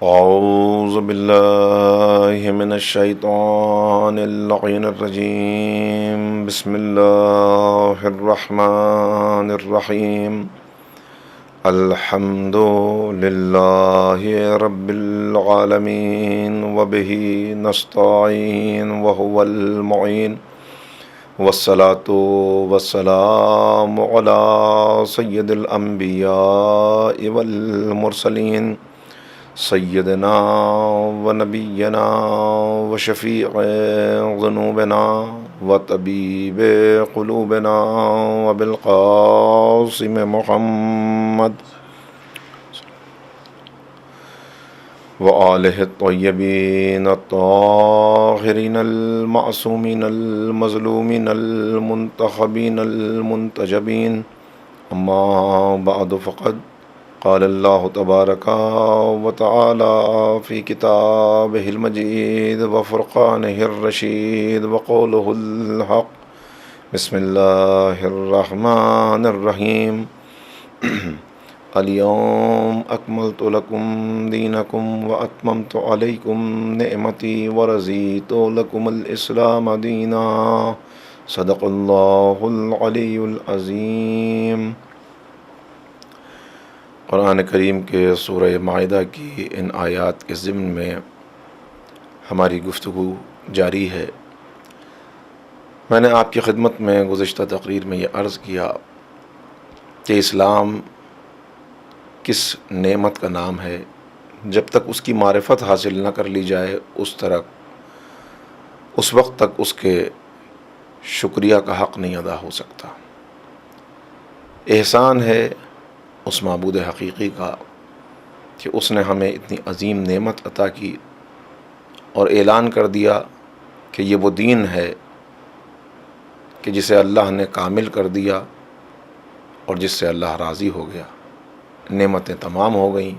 أعوذ بالله من الشيطان اللعين الرجيم. بسم الله الرحمن الرحيم. الحمد لله رب العالمين وبه نستعين وهو المعين، والصلاة والسلام على سيد الأنبياء والمرسلين، سیدنا و نبینا و شفیع ذنوبنا و طبیب قلوبنا و بالقاسم محمد و آلہ الطیبین الطاہرین المعصومین المظلومین المنتخبین المنتجبین. اما بعد فقد قال اللہ تبارک و تعالی فی کتابہ المجید و فرقانہ الرشید و قولہ الحق. بسم اللہ الرحمن الرحیم. الیوم اکملت لکم دینکم و اتممت علیکم نعمتی و رضیت لکم الاسلام دینا. صدق اللہ العلی العظیم. قرآن کریم کے سورہ مائدہ کی ان آیات کے ضمن میں ہماری گفتگو جاری ہے. میں نے آپ کی خدمت میں گزشتہ تقریر میں یہ عرض کیا کہ اسلام کس نعمت کا نام ہے. جب تک اس کی معرفت حاصل نہ کر لی جائے اس وقت تک اس کے شکریہ کا حق نہیں ادا ہو سکتا. احسان ہے اس معبود حقیقی کا کہ اس نے ہمیں اتنی عظیم نعمت عطا کی اور اعلان کر دیا کہ یہ وہ دین ہے کہ جسے اللہ نے کامل کر دیا اور جس سے اللہ راضی ہو گیا. نعمتیں تمام ہو گئیں.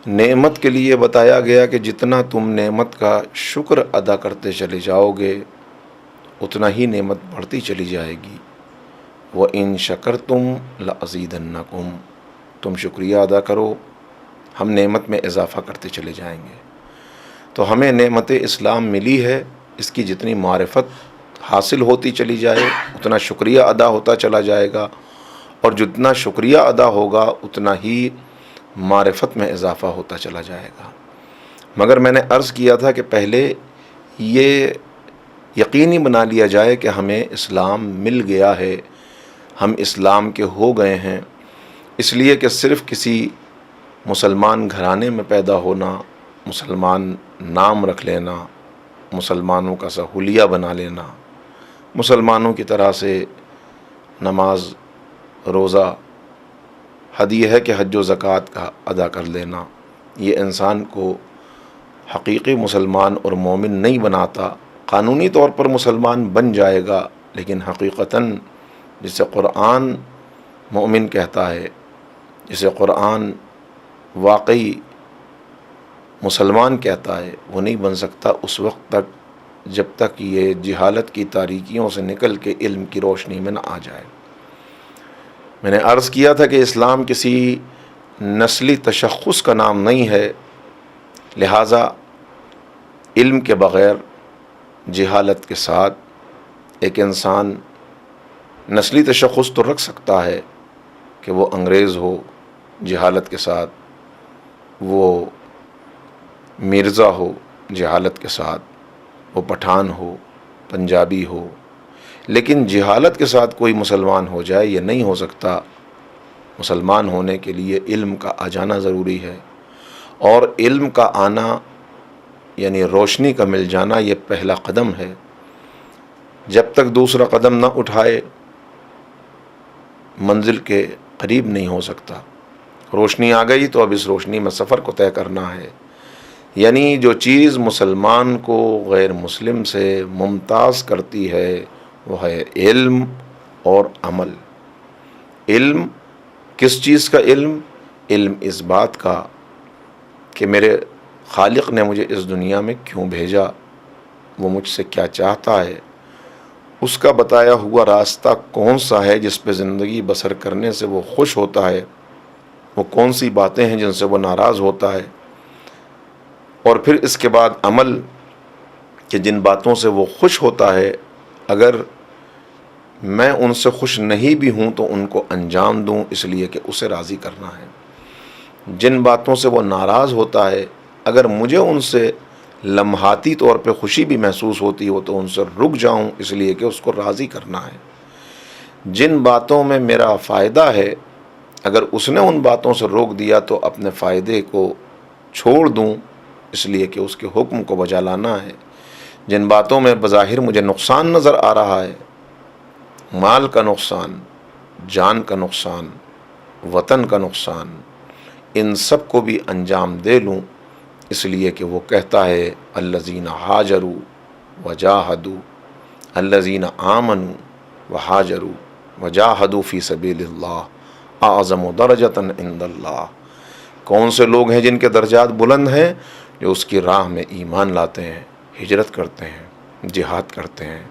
نعمت کے لیے بتایا گیا کہ جتنا تم نعمت کا شکر ادا کرتے چلے جاؤ گے اتنا ہی نعمت بڑھتی چلی جائے گی. وَإِن شَكَرْتُمْ لَأَزِيدَنَّكُمْ. تم شکریہ ادا کرو ہم نعمت میں اضافہ کرتے چلے جائیں گے. تو ہمیں نعمت اسلام ملی ہے، اس کی جتنی معرفت حاصل ہوتی چلی جائے اتنا شکریہ ادا ہوتا چلا جائے گا، اور جتنا شکریہ ادا ہوگا اتنا ہی معرفت میں اضافہ ہوتا چلا جائے گا. مگر میں نے عرض کیا تھا کہ پہلے یہ یقینی بنا لیا جائے کہ ہمیں اسلام مل گیا ہے، ہم اسلام کے ہو گئے ہیں. اس لیے کہ صرف کسی مسلمان گھرانے میں پیدا ہونا، مسلمان نام رکھ لینا، مسلمانوں کا سا حلیہ بنا لینا، مسلمانوں کی طرح سے نماز روزہ، حد یہ ہے کہ حج و زکوٰۃ کا ادا کر لینا، یہ انسان کو حقیقی مسلمان اور مومن نہیں بناتا. قانونی طور پر مسلمان بن جائے گا لیکن حقیقتاً جسے قرآن مومن کہتا ہے، جسے قرآن واقعی مسلمان کہتا ہے، وہ نہیں بن سکتا اس وقت تک جب تک یہ جہالت کی تاریکیوں سے نکل کے علم کی روشنی میں نہ آ جائے. میں نے عرض کیا تھا کہ اسلام کسی نسلی تشخص کا نام نہیں ہے، لہٰذا علم کے بغیر جہالت کے ساتھ ایک انسان نسلی تشخص تو رکھ سکتا ہے کہ وہ انگریز ہو، جہالت کے ساتھ وہ مرزا ہو، جہالت کے ساتھ وہ پٹھان ہو، پنجابی ہو، لیکن جہالت کے ساتھ کوئی مسلمان ہو جائے یہ نہیں ہو سکتا. مسلمان ہونے کے لیے علم کا آ جانا ضروری ہے، اور علم کا آنا یعنی روشنی کا مل جانا یہ پہلا قدم ہے. جب تک دوسرا قدم نہ اٹھائے منزل کے قریب نہیں ہو سکتا. روشنی آ گئی تو اب اس روشنی میں سفر کو طے کرنا ہے. یعنی جو چیز مسلمان کو غیر مسلم سے ممتاز کرتی ہے وہ ہے علم اور عمل. علم کس چیز کا علم؟ علم اس بات کا کہ میرے خالق نے مجھے اس دنیا میں کیوں بھیجا، وہ مجھ سے کیا چاہتا ہے، اس کا بتایا ہوا راستہ کون سا ہے جس پہ زندگی بسر کرنے سے وہ خوش ہوتا ہے، وہ کون سی باتیں ہیں جن سے وہ ناراض ہوتا ہے. اور پھر اس کے بعد عمل کہ جن باتوں سے وہ خوش ہوتا ہے اگر میں ان سے خوش نہیں بھی ہوں تو ان کو انجام دوں، اس لیے کہ اسے راضی کرنا ہے۔ جن باتوں سے وہ ناراض ہوتا ہے اگر مجھے ان سے لمحاتی طور پہ خوشی بھی محسوس ہوتی ہو تو ان سے رک جاؤں، اس لیے کہ اس کو راضی کرنا ہے۔ جن باتوں میں میرا فائدہ ہے اگر اس نے ان باتوں سے روک دیا تو اپنے فائدے کو چھوڑ دوں، اس لیے کہ اس کے حکم کو بجا لانا ہے۔ جن باتوں میں بظاہر مجھے نقصان نظر آ رہا ہے، مال کا نقصان، جان کا نقصان، وطن کا نقصان، ان سب کو بھی انجام دے لوں، اس لیے کہ وہ کہتا ہے الذین ہاجروا وجاہدوا، الذین آمنوا وہاجروا وجاہدوا فی سبیل اللہ اعظم درجۃ عند اللہ۔ کون سے لوگ ہیں جن کے درجات بلند ہیں؟ جو اس کی راہ میں ایمان لاتے ہیں، ہجرت کرتے ہیں، جہاد کرتے ہیں،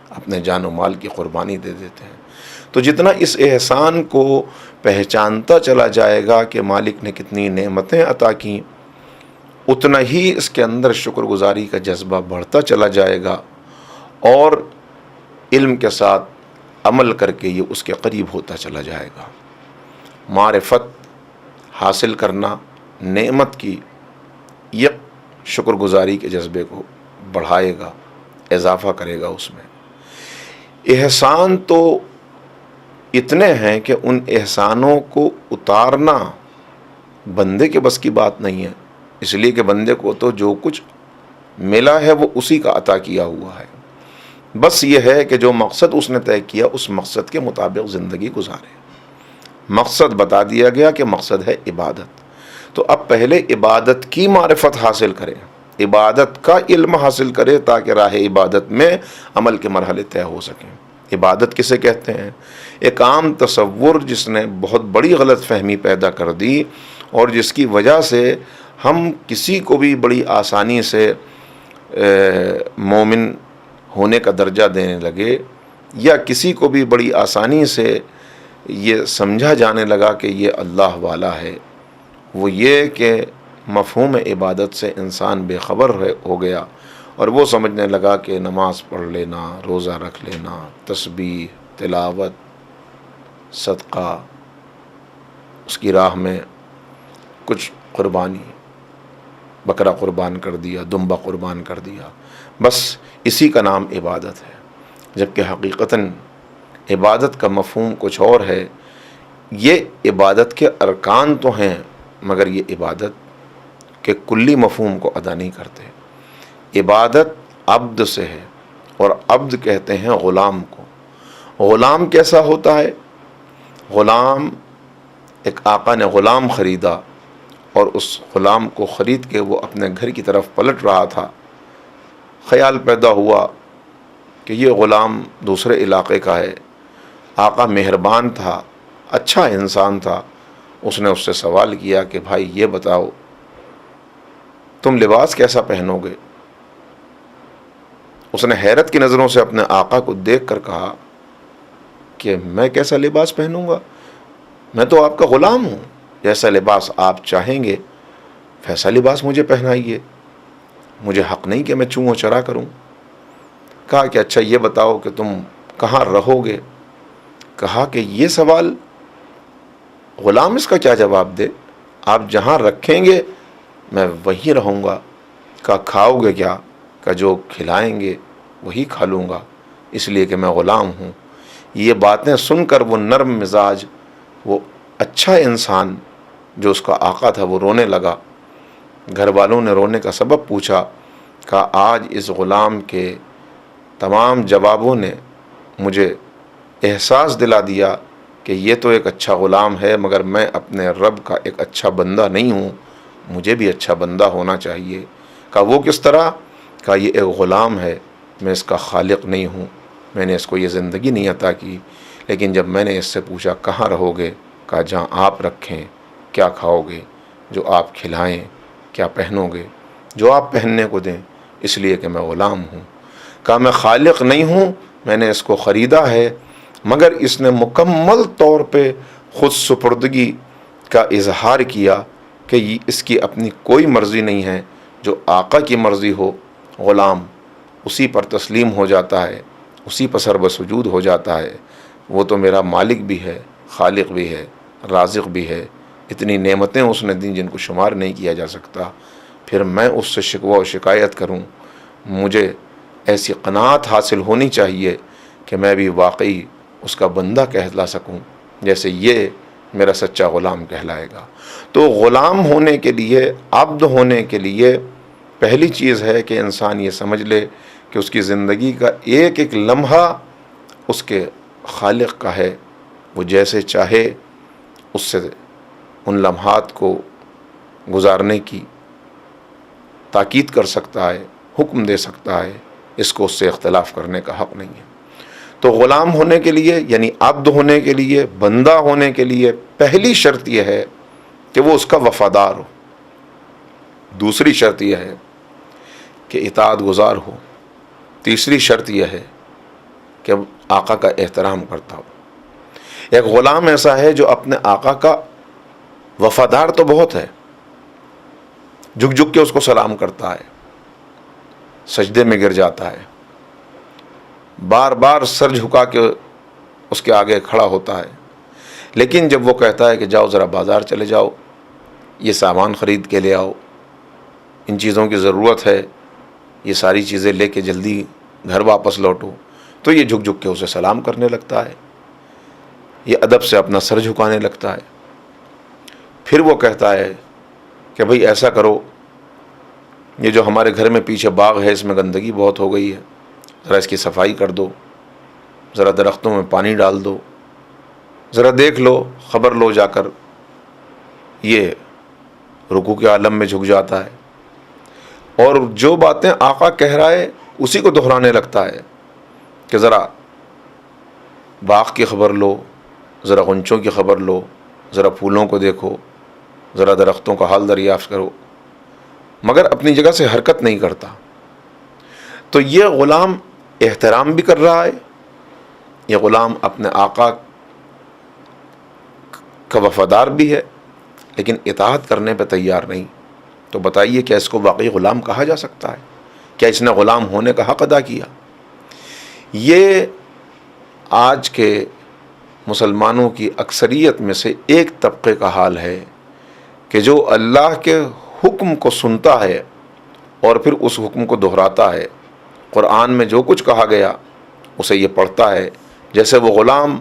اپنے جان و مال کی قربانی دے دیتے ہیں۔ تو جتنا اس احسان کو پہچانتا چلا جائے گا کہ مالک نے کتنی نعمتیں عطا کیں، اتنا ہی اس کے اندر شکر گزاری کا جذبہ بڑھتا چلا جائے گا، اور علم کے ساتھ عمل کر کے یہ اس کے قریب ہوتا چلا جائے گا۔ معرفت حاصل کرنا نعمت کی، یہ شکر گزاری کے جذبے کو بڑھائے گا، اضافہ کرے گا اس میں۔ احسان تو اتنے ہیں کہ ان احسانوں کو اتارنا بندے کے بس کی بات نہیں ہے، اس لیے کہ بندے کو تو جو کچھ ملا ہے وہ اسی کا عطا کیا ہوا ہے۔ بس یہ ہے کہ جو مقصد اس نے طے کیا اس مقصد کے مطابق زندگی گزارے۔ مقصد بتا دیا گیا کہ مقصد ہے عبادت، تو اب پہلے عبادت کی معرفت حاصل کرے، عبادت کا علم حاصل کرے تاکہ راہ عبادت میں عمل کے مرحلے طے ہو سکیں۔ عبادت کسے کہتے ہیں؟ ایک عام تصور جس نے بہت بڑی غلط فہمی پیدا کر دی اور جس کی وجہ سے ہم کسی کو بھی بڑی آسانی سے مومن ہونے کا درجہ دینے لگے، یا کسی کو بھی بڑی آسانی سے یہ سمجھا جانے لگا کہ یہ اللہ والا ہے، وہ یہ کہ مفہوم عبادت سے انسان بے خبر ہو گیا اور وہ سمجھنے لگا کہ نماز پڑھ لینا، روزہ رکھ لینا، تسبیح، تلاوت، صدقہ، اس کی راہ میں کچھ قربانی، بکرا قربان کر دیا، دمبا قربان کر دیا، بس اسی کا نام عبادت ہے، جبکہ حقیقتاً عبادت کا مفہوم کچھ اور ہے۔ یہ عبادت کے ارکان تو ہیں مگر یہ عبادت کے کلی مفہوم کو ادا نہیں کرتے۔ عبادت عبد سے ہے، اور عبد کہتے ہیں غلام کو۔ غلام کیسا ہوتا ہے؟ غلام، ایک آقا نے غلام خریدا اور اس غلام کو خرید کے وہ اپنے گھر کی طرف پلٹ رہا تھا، خیال پیدا ہوا کہ یہ غلام دوسرے علاقے کا ہے۔ آقا مہربان تھا، اچھا انسان تھا، اس نے اس سے سوال کیا کہ بھائی یہ بتاؤ تم لباس کیسا پہنو گے؟ اس نے حیرت کی نظروں سے اپنے آقا کو دیکھ کر کہا کہ میں کیسا لباس پہنوں گا؟ میں تو آپ کا غلام ہوں، جیسا لباس آپ چاہیں گے ویسا لباس مجھے پہنائیے، مجھے حق نہیں کہ میں چوں و چرا کروں۔ کہا کہ اچھا یہ بتاؤ کہ تم کہاں رہو گے؟ کہا کہ یہ سوال غلام اس کا کیا جواب دے، آپ جہاں رکھیں گے میں وہیں رہوں گا۔ کہا کھاؤ گے کیا؟ کہ جو کھلائیں گے وہی کھا لوں گا، اس لیے کہ میں غلام ہوں۔ یہ باتیں سن کر وہ نرم مزاج، وہ اچھا انسان جو اس کا آقا تھا، وہ رونے لگا۔ گھر والوں نے رونے کا سبب پوچھا، کہا آج اس غلام کے تمام جوابوں نے مجھے احساس دلا دیا کہ یہ تو ایک اچھا غلام ہے مگر میں اپنے رب کا ایک اچھا بندہ نہیں ہوں، مجھے بھی اچھا بندہ ہونا چاہیے۔ کہا وہ کس طرح؟ کہا یہ ایک غلام ہے، میں اس کا خالق نہیں ہوں، میں نے اس کو یہ زندگی نہیں عطا کی، لیکن جب میں نے اس سے پوچھا کہاں رہو گے؟ کہا جہاں آپ رکھیں۔ کیا کھاؤ گے؟ جو آپ کھلائیں۔ کیا پہنو گے؟ جو آپ پہننے کو دیں، اس لیے کہ میں غلام ہوں۔ کہا میں خالق نہیں ہوں، میں نے اس کو خریدا ہے، مگر اس نے مکمل طور پہ خود سپردگی کا اظہار کیا کہ اس کی اپنی کوئی مرضی نہیں ہے، جو آقا کی مرضی ہو غلام اسی پر تسلیم ہو جاتا ہے، اسی پر سر بسجود ہو جاتا ہے، وہ تو میرا مالک بھی ہے، خالق بھی ہے، رازق بھی ہے، اتنی نعمتیں اس نے دیں جن کو شمار نہیں کیا جا سکتا، پھر میں اس سے شکوہ و شکایت کروں؟ مجھے ایسی قناعت حاصل ہونی چاہیے کہ میں بھی واقعی اس کا بندہ کہلا سکوں جیسے یہ میرا سچا غلام کہلائے گا۔ تو غلام ہونے کے لیے، عبد ہونے کے لیے پہلی چیز ہے کہ انسان یہ سمجھ لے کہ اس کی زندگی کا ایک ایک لمحہ اس کے خالق کا ہے، وہ جیسے چاہے اس سے ان لمحات کو گزارنے کی تاکید کر سکتا ہے، حکم دے سکتا ہے، اس کو اس سے اختلاف کرنے کا حق نہیں ہے۔ تو غلام ہونے کے لیے یعنی عبد ہونے کے لیے، بندہ ہونے کے لیے پہلی شرط یہ ہے کہ وہ اس کا وفادار ہو، دوسری شرط یہ ہے کہ اطاعت گزار ہو، تیسری شرط یہ ہے کہ آقا کا احترام کرتا ہو۔ ایک غلام ایسا ہے جو اپنے آقا کا وفادار تو بہت ہے، جھک جھک کے اس کو سلام کرتا ہے، سجدے میں گر جاتا ہے، بار بار سر جھکا کے اس کے آگے کھڑا ہوتا ہے، لیکن جب وہ کہتا ہے کہ جاؤ ذرا بازار چلے جاؤ، یہ سامان خرید کے لے آؤ، ان چیزوں کی ضرورت ہے، یہ ساری چیزیں لے کے جلدی گھر واپس لوٹو، تو یہ جھک جھک کے اسے سلام کرنے لگتا ہے، یہ ادب سے اپنا سر جھکانے لگتا ہے۔ پھر وہ کہتا ہے کہ بھئی ایسا کرو، یہ جو ہمارے گھر میں پیچھے باغ ہے اس میں گندگی بہت ہو گئی ہے، ذرا اس کی صفائی کر دو، ذرا درختوں میں پانی ڈال دو، ذرا دیکھ لو، خبر لو جا کر۔ یہ رکوع کے عالم میں جھک جاتا ہے اور جو باتیں آقا کہہ رہا ہے اسی کو دہرانے لگتا ہے کہ ذرا باغ کی خبر لو، ذرا غنچوں کی خبر لو، ذرا پھولوں کو دیکھو، ذرا درختوں کا حال دریافت کرو، مگر اپنی جگہ سے حرکت نہیں کرتا۔ تو یہ غلام احترام بھی کر رہا ہے، یہ غلام اپنے آقا کا وفادار بھی ہے، لیکن اطاعت کرنے پہ تیار نہیں۔ تو بتائیے کیا اس کو واقعی غلام کہا جا سکتا ہے؟ کیا اس نے غلام ہونے کا حق ادا کیا؟ یہ آج کے مسلمانوں کی اکثریت میں سے ایک طبقے کا حال ہے کہ جو اللہ کے حکم کو سنتا ہے اور پھر اس حکم کو دہراتا ہے۔ قرآن میں جو کچھ کہا گیا اسے یہ پڑھتا ہے، جیسے وہ غلام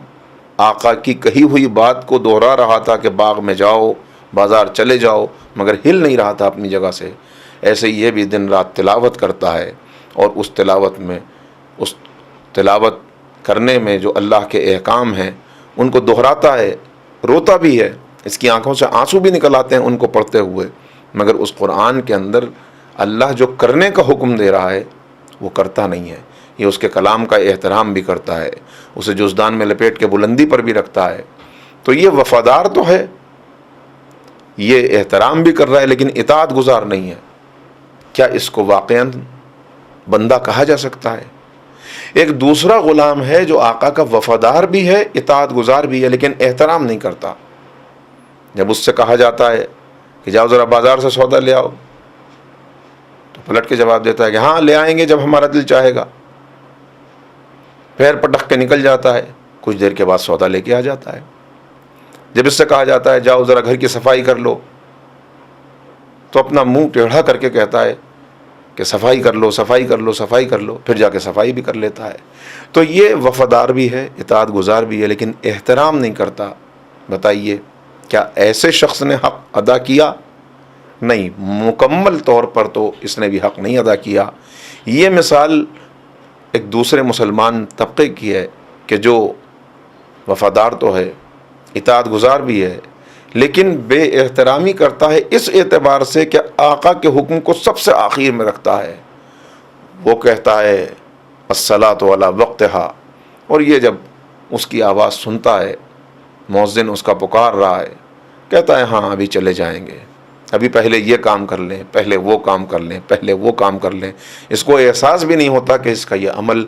آقا کی کہی ہوئی بات کو دہرا رہا تھا کہ باغ میں جاؤ، بازار چلے جاؤ، مگر ہل نہیں رہا تھا اپنی جگہ سے، ایسے یہ بھی دن رات تلاوت کرتا ہے، اور اس تلاوت کرنے میں جو اللہ کے احکام ہیں ان کو دہراتا ہے، روتا بھی ہے، اس کی آنکھوں سے آنسو بھی نکل آتے ہیں ان کو پڑھتے ہوئے، مگر اس قرآن کے اندر اللہ جو کرنے کا حکم دے رہا ہے وہ کرتا نہیں ہے۔ یہ اس کے کلام کا احترام بھی کرتا ہے، اسے جزدان میں لپیٹ کے بلندی پر بھی رکھتا ہے۔ تو یہ وفادار تو ہے، یہ احترام بھی کر رہا ہے، لیکن اطاعت گزار نہیں ہے۔ کیا اس کو واقعاً بندہ کہا جا سکتا ہے؟ ایک دوسرا غلام ہے جو آقا کا وفادار بھی ہے، اطاعت گزار بھی ہے، لیکن احترام نہیں کرتا۔ جب اس سے کہا جاتا ہے کہ جاؤ ذرا بازار سے سودا لے آؤ، تو پلٹ کے جواب دیتا ہے کہ ہاں لے آئیں گے جب ہمارا دل چاہے گا، پیر پٹک کے نکل جاتا ہے، کچھ دیر کے بعد سودا لے کے آ جاتا ہے۔ جب اس سے کہا جاتا ہے جاؤ ذرا گھر کی صفائی کر لو، تو اپنا منہ ٹیڑھا کر کے کہتا ہے کہ صفائی کر لو، صفائی کر لو، صفائی کر لو، پھر جا کے صفائی بھی کر لیتا ہے۔ تو یہ وفادار بھی ہے، اطاعت گزار بھی ہے، لیکن احترام نہیں کرتا۔ بتائیے کیا ایسے شخص نے حق ادا کیا؟ نہیں، مکمل طور پر تو اس نے بھی حق نہیں ادا کیا۔ یہ مثال ایک دوسرے مسلمان طبقے کی ہے کہ جو وفادار تو ہے، اطاعت گزار بھی ہے، لیکن بے احترامی کرتا ہے اس اعتبار سے کہ آقا کے حکم کو سب سے آخر میں رکھتا ہے۔ وہ کہتا ہے الصلاۃ علی وقتہا، اور یہ جب اس کی آواز سنتا ہے، مؤذن اس کا پکار رہا ہے، کہتا ہے ہاں ابھی چلے جائیں گے، ابھی پہلے یہ کام کر لیں، پہلے وہ کام کر لیں، پہلے وہ کام کر لیں۔ اس کو احساس بھی نہیں ہوتا کہ اس کا یہ عمل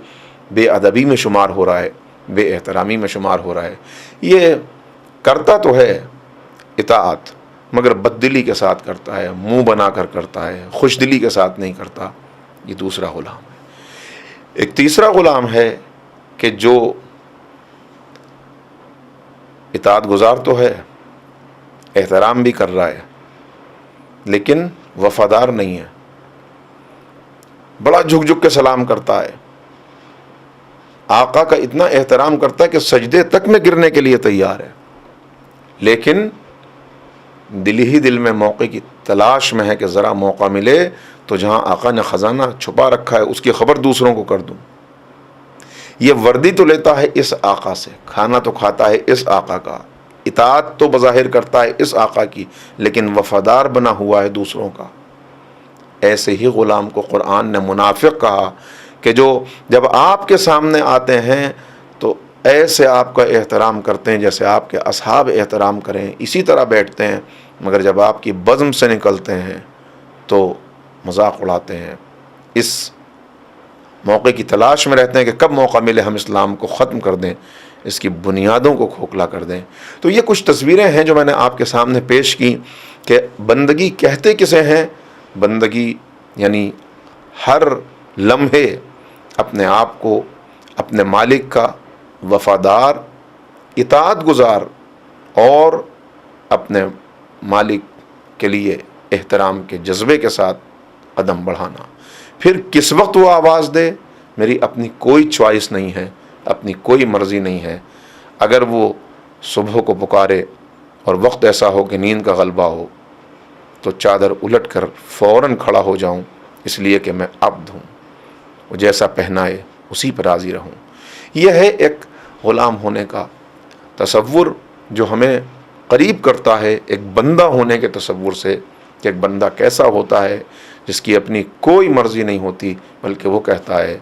بے ادبی میں شمار ہو رہا ہے، بے احترامی میں شمار ہو رہا ہے۔ یہ کرتا تو ہے اطاعت، مگر بد دلی کے ساتھ کرتا ہے، منہ بنا کر کرتا ہے، خوش دلی کے ساتھ نہیں کرتا، یہ دوسرا غلام ہے۔ ایک تیسرا غلام ہے کہ جو اطاعت گزار تو ہے، احترام بھی کر رہا ہے، لیکن وفادار نہیں ہے، بڑا جھک جھک کے سلام کرتا ہے، آقا کا اتنا احترام کرتا ہے کہ سجدے تک میں گرنے کے لیے تیار ہے، لیکن دل ہی دل میں موقع کی تلاش میں ہے کہ ذرا موقع ملے تو جہاں آقا نے خزانہ چھپا رکھا ہے اس کی خبر دوسروں کو کر دوں۔ یہ وردی تو لیتا ہے اس آقا سے، کھانا تو کھاتا ہے اس آقا کا، اطاعت تو بظاہر کرتا ہے اس آقا کی، لیکن وفادار بنا ہوا ہے دوسروں کا۔ ایسے ہی غلام کو قرآن نے منافق کہا کہ جو جب آپ کے سامنے آتے ہیں تو ایسے آپ کا احترام کرتے ہیں جیسے آپ کے اصحاب احترام کریں، اسی طرح بیٹھتے ہیں، مگر جب آپ کی بزم سے نکلتے ہیں تو مذاق اڑاتے ہیں، اس موقع کی تلاش میں رہتے ہیں کہ کب موقع ملے ہم اسلام کو ختم کر دیں، اس کی بنیادوں کو کھوکھلا کر دیں۔ تو یہ کچھ تصویریں ہیں جو میں نے آپ کے سامنے پیش کی کہ بندگی کہتے کسے ہیں؟ بندگی یعنی ہر لمحے اپنے آپ کو اپنے مالک کا وفادار، اطاعت گزار اور اپنے مالک کے لیے احترام کے جذبے کے ساتھ قدم بڑھانا۔ پھر کس وقت وہ آواز دے، میری اپنی کوئی چوائس نہیں ہے، اپنی کوئی مرضی نہیں ہے۔ اگر وہ صبح کو پکارے اور وقت ایسا ہو کہ نیند کا غلبہ ہو تو چادر الٹ کر فوراً کھڑا ہو جاؤں، اس لیے کہ میں عبد ہوں، وہ جیسا پہنائے اسی پر راضی رہوں۔ یہ ہے ایک غلام ہونے کا تصور جو ہمیں قریب کرتا ہے ایک بندہ ہونے کے تصور سے، کہ ایک بندہ کیسا ہوتا ہے جس کی اپنی کوئی مرضی نہیں ہوتی، بلکہ وہ کہتا ہے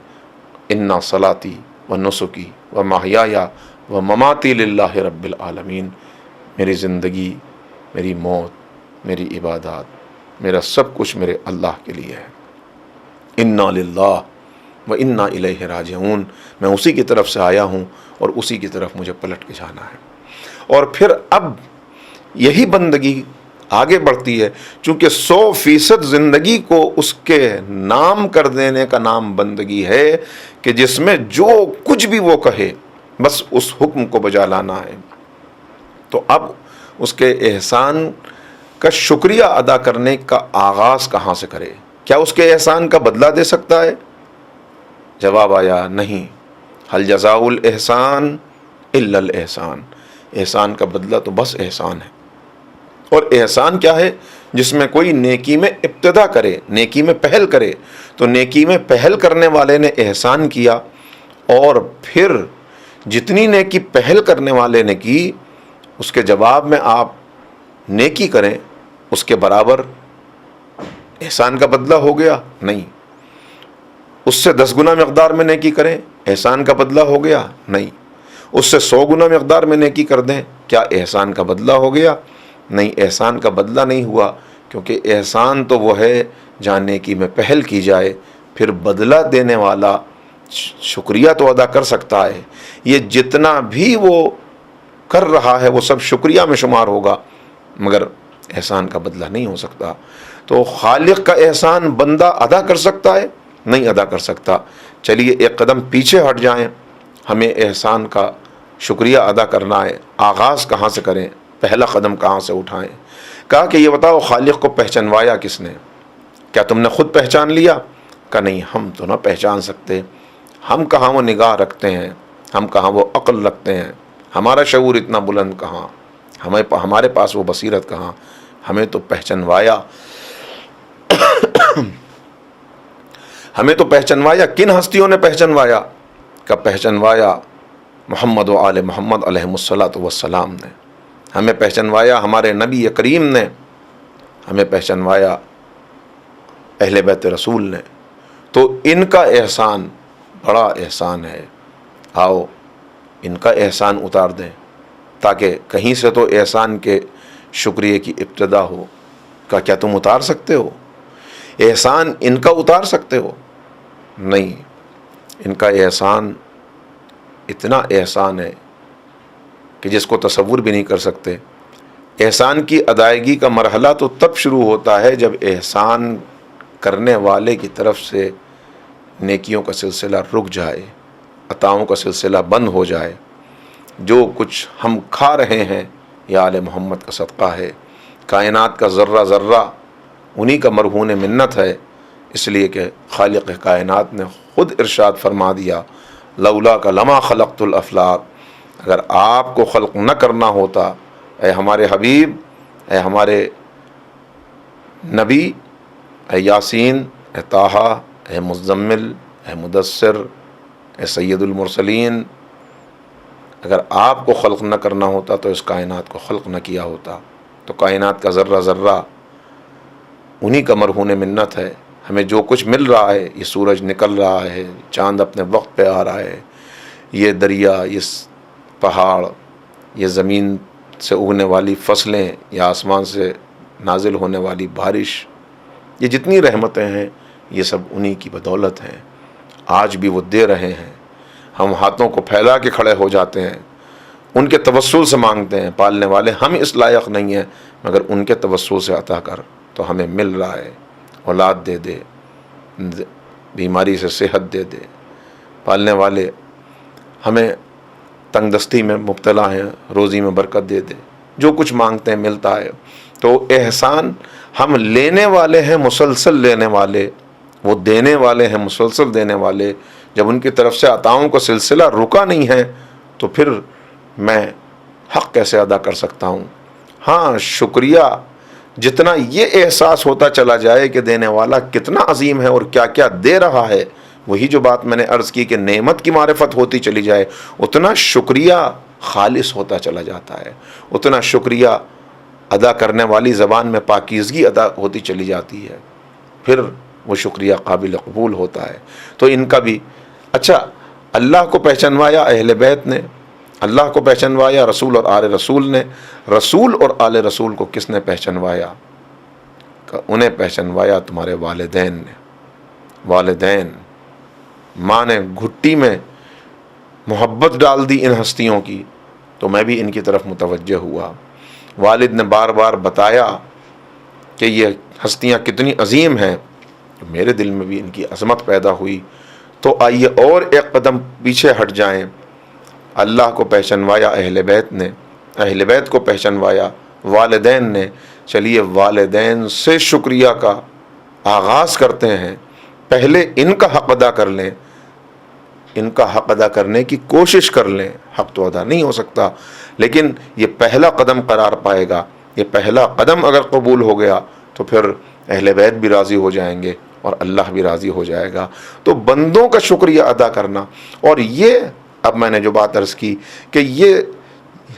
انا صلاتی و نسکی و محیای و مماتی للہ رب العالمین، میری زندگی، میری موت، میری عبادات، میرا سب کچھ میرے اللہ کے لیے ہے۔ انا للہ و انا الیہ راجعون، میں اسی کی طرف سے آیا ہوں اور اسی کی طرف مجھے پلٹ کے جانا ہے۔ اور پھر اب یہی بندگی آگے بڑھتی ہے، چونکہ 100% زندگی کو اس کے نام کر دینے کا نام بندگی ہے، کہ جس میں جو کچھ بھی وہ کہے بس اس حکم کو بجا لانا ہے۔ تو اب اس کے احسان کا شکریہ ادا کرنے کا آغاز کہاں سے کرے؟ کیا اس کے احسان کا بدلہ دے سکتا ہے؟ جواب آیا نہیں، هل جزاء الاحسان الا الاحسان، احسان کا بدلہ تو بس احسان ہے۔ اور احسان کیا ہے؟ جس میں کوئی نیکی میں ابتدا کرے، نیکی میں پہل کرے، تو نیکی میں پہل کرنے والے نے احسان کیا، اور پھر جتنی نیکی پہل کرنے والے نے کی اس کے جواب میں آپ نیکی کریں، اس کے برابر احسان کا بدلہ ہو گیا؟ نہیں۔ اس سے 10 گنا مقدار میں نیکی کریں، احسان کا بدلہ ہو گیا؟ نہیں۔ اس سے 100 گنا مقدار میں نیکی کر دیں، کیا احسان کا بدلہ ہو گیا؟ نہیں، احسان کا بدلہ نہیں ہوا، کیونکہ احسان تو وہ ہے جہاں نیکی میں پہل کی جائے، پھر بدلہ دینے والا شکریہ تو ادا کر سکتا ہے، یہ جتنا بھی وہ کر رہا ہے وہ سب شکریہ میں شمار ہوگا، مگر احسان کا بدلہ نہیں ہو سکتا۔ تو خالق کا احسان بندہ ادا کر سکتا ہے؟ نہیں ادا کر سکتا۔ چلیے ایک قدم پیچھے ہٹ جائیں، ہمیں احسان کا شکریہ ادا کرنا ہے، آغاز کہاں سے کریں، پہلا قدم کہاں سے اٹھائیں؟ کہا کہ یہ بتاؤ خالق کو پہچانوایا کس نے؟ کیا تم نے خود پہچان لیا؟ کہا نہیں، ہم تو نہ پہچان سکتے، ہم کہاں وہ نگاہ رکھتے ہیں، ہم کہاں وہ عقل رکھتے ہیں، ہمارا شعور اتنا بلند کہاں، ہمارے پاس وہ بصیرت کہاں، ہمیں تو پہچانوایا ہمیں تو پہچانوایا کن ہستیوں نے پہچانوایا؟ کا پہچانوایا محمد و آل محمد علیہ الصلاۃ والسلام نے، ہمیں پہچانوایا ہمارے نبی کریم نے، ہمیں پہچانوایا اہل بیت رسول نے۔ تو ان کا احسان بڑا احسان ہے، آؤ ان کا احسان اتار دیں، تاکہ کہیں سے تو احسان کے شکریہ کی ابتدا ہو۔ کہ کیا تم اتار سکتے ہو احسان ان کا؟ اتار سکتے ہو؟ نہیں، ان کا احسان اتنا احسان ہے کہ جس کو تصور بھی نہیں کر سکتے۔ احسان کی ادائیگی کا مرحلہ تو تب شروع ہوتا ہے جب احسان کرنے والے کی طرف سے نیکیوں کا سلسلہ رک جائے، عطاؤں کا سلسلہ بند ہو جائے۔ جو کچھ ہم کھا رہے ہیں یہ آل محمد کا صدقہ ہے، کائنات کا ذرہ ذرہ انہی کا مرہون منت ہے، اس لیے کہ خالق کائنات نے خود ارشاد فرما دیا لولا کا لما خلقت الافلاق، اگر آپ کو خلق نہ کرنا ہوتا اے ہمارے حبیب، اے ہمارے نبی، اے یاسین، اے طٰہٰ، اے مزمل، اے مدثر، اے سید المرسلین، اگر آپ کو خلق نہ کرنا ہوتا تو اس کائنات کو خلق نہ کیا ہوتا۔ تو کائنات کا ذرہ ذرہ انہی کا مرہون منت ہے۔ ہمیں جو کچھ مل رہا ہے، یہ سورج نکل رہا ہے، چاند اپنے وقت پہ آ رہا ہے، یہ دریا، یہ پہاڑ، یہ زمین سے اگنے والی فصلیں، یا آسمان سے نازل ہونے والی بارش، یہ جتنی رحمتیں ہیں یہ سب انہی کی بدولت ہیں۔ آج بھی وہ دے رہے ہیں، ہم ہاتھوں کو پھیلا کے کھڑے ہو جاتے ہیں، ان کے توسل سے مانگتے ہیں، پالنے والے ہم اس لائق نہیں ہیں مگر ان کے توسل سے عطا کر، تو ہمیں مل رہا ہے۔ اولاد دے دے، بیماری سے صحت دے دے، پالنے والے ہمیں تنگ دستی میں مبتلا ہیں، روزی میں برکت دے دے، جو کچھ مانگتے ہیں ملتا ہے۔ تو احسان ہم لینے والے ہیں، مسلسل لینے والے، وہ دینے والے ہیں، مسلسل دینے والے۔ جب ان کی طرف سے عطاؤں کا سلسلہ رکا نہیں ہے تو پھر میں حق کیسے ادا کر سکتا ہوں؟ ہاں، شکریہ جتنا یہ احساس ہوتا چلا جائے کہ دینے والا کتنا عظیم ہے اور کیا کیا دے رہا ہے، وہی جو بات میں نے عرض کی کہ نعمت کی معرفت ہوتی چلی جائے، اتنا شکریہ خالص ہوتا چلا جاتا ہے، اتنا شکریہ ادا کرنے والی زبان میں پاکیزگی ادا ہوتی چلی جاتی ہے، پھر وہ شکریہ قابل قبول ہوتا ہے۔ تو ان کا بھی اچھا، اللہ کو پہچانوایا اہل بیت نے، اللہ کو پہچانوایا رسول اور آل رسول نے۔ رسول اور آل رسول کو کس نے پہچانوایا؟ انہیں پہچانوایا تمہارے والدین نے۔ والدین، ماں نے گھٹی میں محبت ڈال دی ان ہستیوں کی تو میں بھی ان کی طرف متوجہ ہوا۔ والد نے بار بار بتایا کہ یہ ہستیاں کتنی عظیم ہیں، تو میرے دل میں بھی ان کی عظمت پیدا ہوئی۔ تو آئیے اور ایک قدم پیچھے ہٹ جائیں۔ اللہ کو پہچانوایا اہل بیت نے، اہل بیت کو پہچانوایا والدین نے۔ چلیے والدین سے شکریہ کا آغاز کرتے ہیں، پہلے ان کا حق ادا کر لیں، ان کا حق ادا کرنے کی کوشش کر لیں۔ حق تو ادا نہیں ہو سکتا لیکن یہ پہلا قدم قرار پائے گا۔ یہ پہلا قدم اگر قبول ہو گیا تو پھر اہل بیت بھی راضی ہو جائیں گے اور اللہ بھی راضی ہو جائے گا۔ تو بندوں کا شکریہ ادا کرنا، اور یہ اب میں نے جو بات عرض کی کہ یہ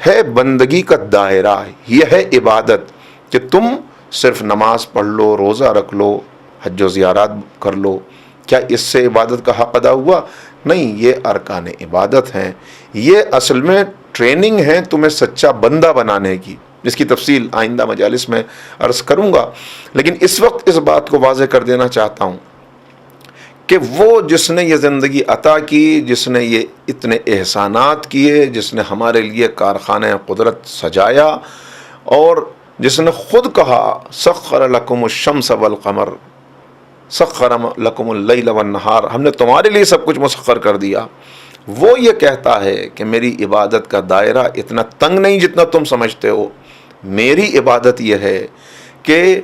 ہے بندگی کا دائرہ، یہ ہے عبادت کہ تم صرف نماز پڑھ لو، روزہ رکھ لو، حج و زیارات کر لو، کیا اس سے عبادت کا حق ادا ہوا؟ نہیں، یہ ارکان عبادت ہیں، یہ اصل میں ٹریننگ ہے تمہیں سچا بندہ بنانے کی، جس کی تفصیل آئندہ مجالس میں عرض کروں گا۔ لیکن اس وقت اس بات کو واضح کر دینا چاہتا ہوں کہ وہ جس نے یہ زندگی عطا کی، جس نے یہ اتنے احسانات کیے، جس نے ہمارے لیے کارخانہ قدرت سجایا، اور جس نے خود کہا سخر لکم الشمس والقمر، سخر لکم اللیل والنہار، ہم نے تمہارے لیے سب کچھ مسخر کر دیا، وہ یہ کہتا ہے کہ میری عبادت کا دائرہ اتنا تنگ نہیں جتنا تم سمجھتے ہو۔ میری عبادت یہ ہے کہ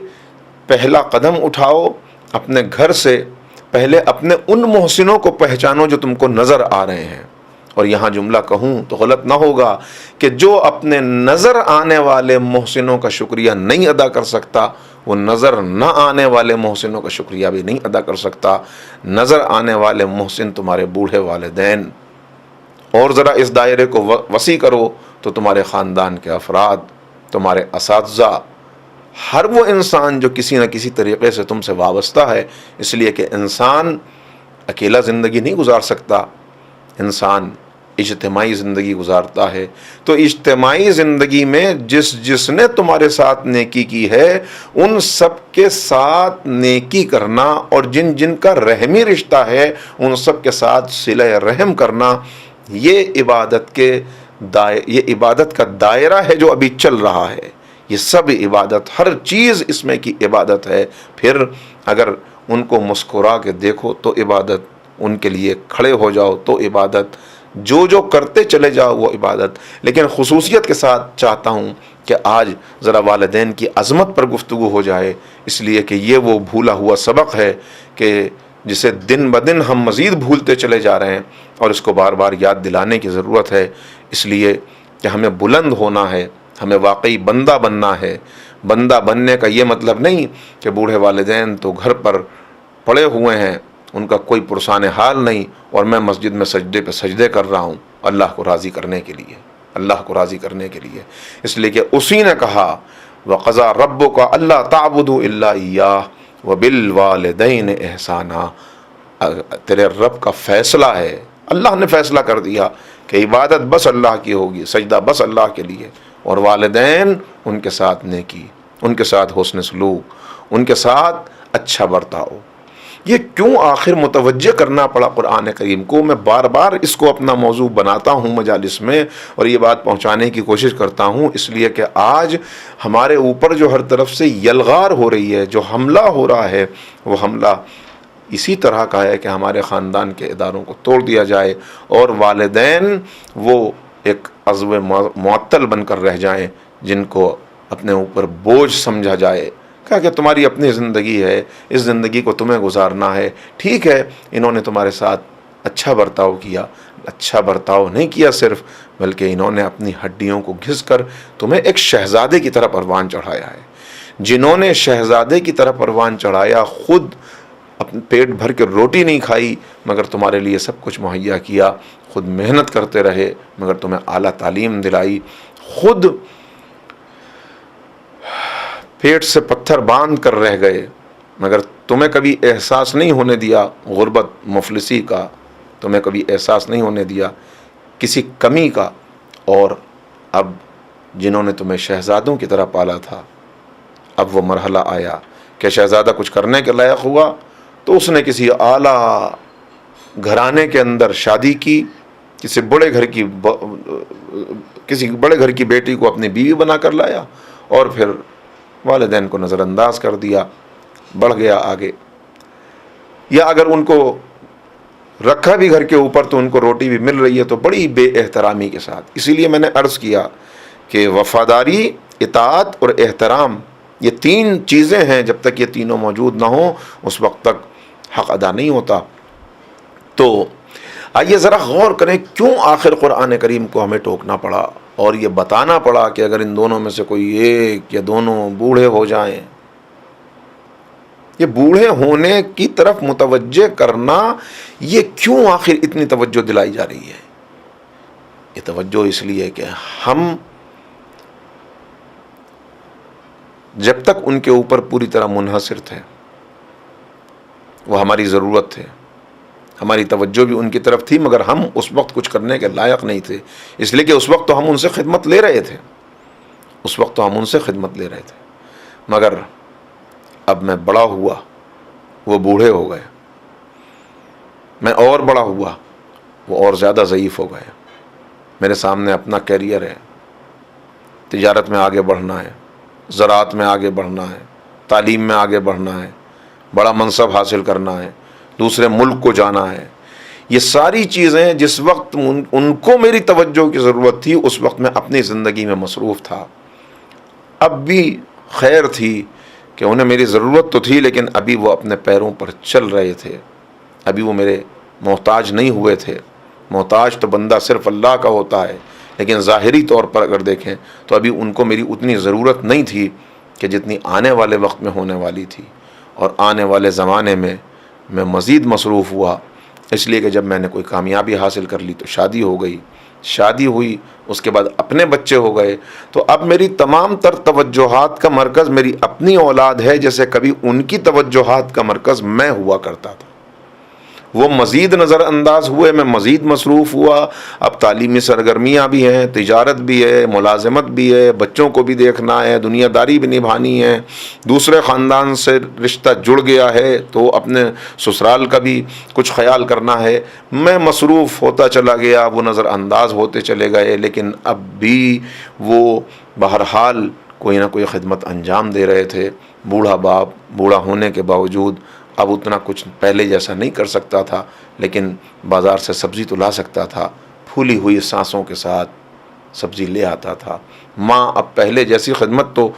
پہلا قدم اٹھاؤ اپنے گھر سے، پہلے اپنے ان محسنوں کو پہچانو جو تم کو نظر آ رہے ہیں۔ اور یہاں جملہ کہوں تو غلط نہ ہوگا کہ جو اپنے نظر آنے والے محسنوں کا شکریہ نہیں ادا کر سکتا، وہ نظر نہ آنے والے محسنوں کا شکریہ بھی نہیں ادا کر سکتا۔ نظر آنے والے محسن تمہارے بوڑھے والدین، اور ذرا اس دائرے کو وسیع کرو تو تمہارے خاندان کے افراد، تمہارے اساتذہ، ہر وہ انسان جو کسی نہ کسی طریقے سے تم سے وابستہ ہے، اس لیے کہ انسان اکیلا زندگی نہیں گزار سکتا، انسان اجتماعی زندگی گزارتا ہے۔ تو اجتماعی زندگی میں جس نے تمہارے ساتھ نیکی کی ہے ان سب کے ساتھ نیکی کرنا، اور جن کا رحمی رشتہ ہے ان سب کے ساتھ صلہ رحم کرنا، یہ عبادت کا دائرہ ہے جو ابھی چل رہا ہے۔ یہ سب عبادت، ہر چیز اس میں کی عبادت ہے۔ پھر اگر ان کو مسکرا کے دیکھو تو عبادت، ان کے لیے کھڑے ہو جاؤ تو عبادت، جو کرتے چلے جاؤ وہ عبادت۔ لیکن خصوصیت کے ساتھ چاہتا ہوں کہ آج ذرا والدین کی عظمت پر گفتگو ہو جائے، اس لیے کہ یہ وہ بھولا ہوا سبق ہے کہ جسے دن بدن ہم مزید بھولتے چلے جا رہے ہیں، اور اس کو بار بار یاد دلانے کی ضرورت ہے، اس لیے کہ ہمیں بلند ہونا ہے، ہمیں واقعی بندہ بننا ہے۔ بندہ بننے کا یہ مطلب نہیں کہ بوڑھے والدین تو گھر پر پڑے ہوئے ہیں، ان کا کوئی پرسان حال نہیں، اور میں مسجد میں سجدے پہ سجدے کر رہا ہوں اللہ کو راضی کرنے کے لیے، اللہ کو راضی کرنے کے لیے۔ اس لیے کہ اسی نے کہا وَقَضَىٰ رَبُّكَ أَلَّا تَعْبُدُوا إِلَّا إِيَّاهُ وَبِالْوَالِدَيْنِ إِحْسَانًا۔ تیرے رب کا فیصلہ ہے، اللہ نے فیصلہ کر دیا کہ عبادت بس اللہ کی ہوگی، سجدہ بس اللہ کے لیے، اور والدین ان کے ساتھ نیکی، ان کے ساتھ حسن سلوک، ان کے ساتھ اچھا برتاؤ۔ یہ کیوں آخر متوجہ کرنا پڑا قرآن کریم کو؟ میں بار بار اس کو اپنا موضوع بناتا ہوں مجالس میں، اور یہ بات پہنچانے کی کوشش کرتا ہوں، اس لیے کہ آج ہمارے اوپر جو ہر طرف سے یلغار ہو رہی ہے، جو حملہ ہو رہا ہے، وہ حملہ اسی طرح کا ہے کہ ہمارے خاندان کے اداروں کو توڑ دیا جائے، اور والدین وہ ایک عضو معطل بن کر رہ جائیں، جن کو اپنے اوپر بوجھ سمجھا جائے۔ کہا کہ تمہاری اپنی زندگی ہے، اس زندگی کو تمہیں گزارنا ہے، ٹھیک ہے انہوں نے تمہارے ساتھ اچھا برتاؤ کیا، اچھا برتاؤ نہیں کیا صرف، بلکہ انہوں نے اپنی ہڈیوں کو گھس کر تمہیں ایک شہزادے کی طرح پروان چڑھایا ہے۔ جنہوں نے شہزادے کی طرح پروان چڑھایا، خود اپنے پیٹ بھر کے روٹی نہیں کھائی مگر تمہارے لیے سب کچھ مہیا کیا، خود محنت کرتے رہے مگر تمہیں اعلیٰ تعلیم دلائی، خود پیٹ سے پتھر باندھ کر رہ گئے مگر تمہیں کبھی احساس نہیں ہونے دیا غربت مفلسی کا، تمہیں کبھی احساس نہیں ہونے دیا کسی کمی کا، اور اب جنہوں نے تمہیں شہزادوں کی طرح پالا تھا، اب وہ مرحلہ آیا کہ شہزادہ کچھ کرنے کے لائق ہوا تو اس نے کسی اعلیٰ گھرانے کے اندر شادی کی، کسی بڑے گھر کی بیٹی کو اپنی بیوی بنا کر لایا، اور پھر والدین کو نظر انداز کر دیا، بڑھ گیا آگے۔ یا اگر ان کو رکھا بھی گھر کے اوپر تو ان کو روٹی بھی مل رہی ہے تو بڑی بے احترامی کے ساتھ۔ اسی لیے میں نے عرض کیا کہ وفاداری، اطاعت اور احترام، یہ تین چیزیں ہیں، جب تک یہ تینوں موجود نہ ہوں اس وقت تک حق ادا نہیں ہوتا۔ تو آئیے ذرا غور کریں کیوں آخر قرآن کریم کو ہمیں ٹوکنا پڑا اور یہ بتانا پڑا کہ اگر ان دونوں میں سے کوئی ایک یا دونوں بوڑھے ہو جائیں، یہ بوڑھے ہونے کی طرف متوجہ کرنا، یہ کیوں آخر اتنی توجہ دلائی جا رہی ہے؟ یہ توجہ اس لیے کہ ہم جب تک ان کے اوپر پوری طرح منحصر تھے، وہ ہماری ضرورت تھے، ہماری توجہ بھی ان کی طرف تھی، مگر ہم اس وقت کچھ کرنے کے لائق نہیں تھے، اس لیے کہ اس وقت تو ہم ان سے خدمت لے رہے تھے، مگر اب میں بڑا ہوا، وہ بوڑھے ہو گئے، میں اور بڑا ہوا، وہ اور زیادہ ضعیف ہو گئے، میرے سامنے اپنا کیریئر ہے، تجارت میں آگے بڑھنا ہے، زراعت میں آگے بڑھنا ہے، تعلیم میں آگے بڑھنا ہے، بڑا منصب حاصل کرنا ہے، دوسرے ملک کو جانا ہے۔ یہ ساری چیزیں جس وقت ان کو میری توجہ کی ضرورت تھی، اس وقت میں اپنی زندگی میں مصروف تھا۔ اب بھی خیر تھی کہ انہیں میری ضرورت تو تھی، لیکن ابھی وہ اپنے پیروں پر چل رہے تھے، ابھی وہ میرے محتاج نہیں ہوئے تھے۔ محتاج تو بندہ صرف اللہ کا ہوتا ہے، لیکن ظاہری طور پر اگر دیکھیں تو ابھی ان کو میری اتنی ضرورت نہیں تھی کہ جتنی آنے والے وقت میں ہونے والی تھی، اور آنے والے زمانے میں میں مزید مصروف ہوا، اس لیے کہ جب میں نے کوئی کامیابی حاصل کر لی تو شادی ہو گئی، شادی ہوئی، اس کے بعد اپنے بچے ہو گئے، تو اب میری تمام تر توجہات کا مرکز میری اپنی اولاد ہے، جیسے کبھی ان کی توجہات کا مرکز میں ہوا کرتا تھا۔ وہ مزید نظر انداز ہوئے، میں مزید مصروف ہوا۔ اب تعلیمی سرگرمیاں بھی ہیں، تجارت بھی ہے، ملازمت بھی ہے، بچوں کو بھی دیکھنا ہے، دنیا داری بھی نبھانی ہے، دوسرے خاندان سے رشتہ جڑ گیا ہے تو اپنے سسرال کا بھی کچھ خیال کرنا ہے۔ میں مصروف ہوتا چلا گیا، وہ نظر انداز ہوتے چلے گئے، لیکن اب بھی وہ بہرحال کوئی نہ کوئی خدمت انجام دے رہے تھے. بوڑھا باپ بوڑھا ہونے کے باوجود اب اتنا کچھ پہلے جیسا نہیں کر سکتا تھا، لیکن بازار سے سبزی تو لا سکتا تھا. پھولی ہوئی سانسوں کے ساتھ سبزی لے آتا تھا. ماں اب پہلے جیسی خدمت تو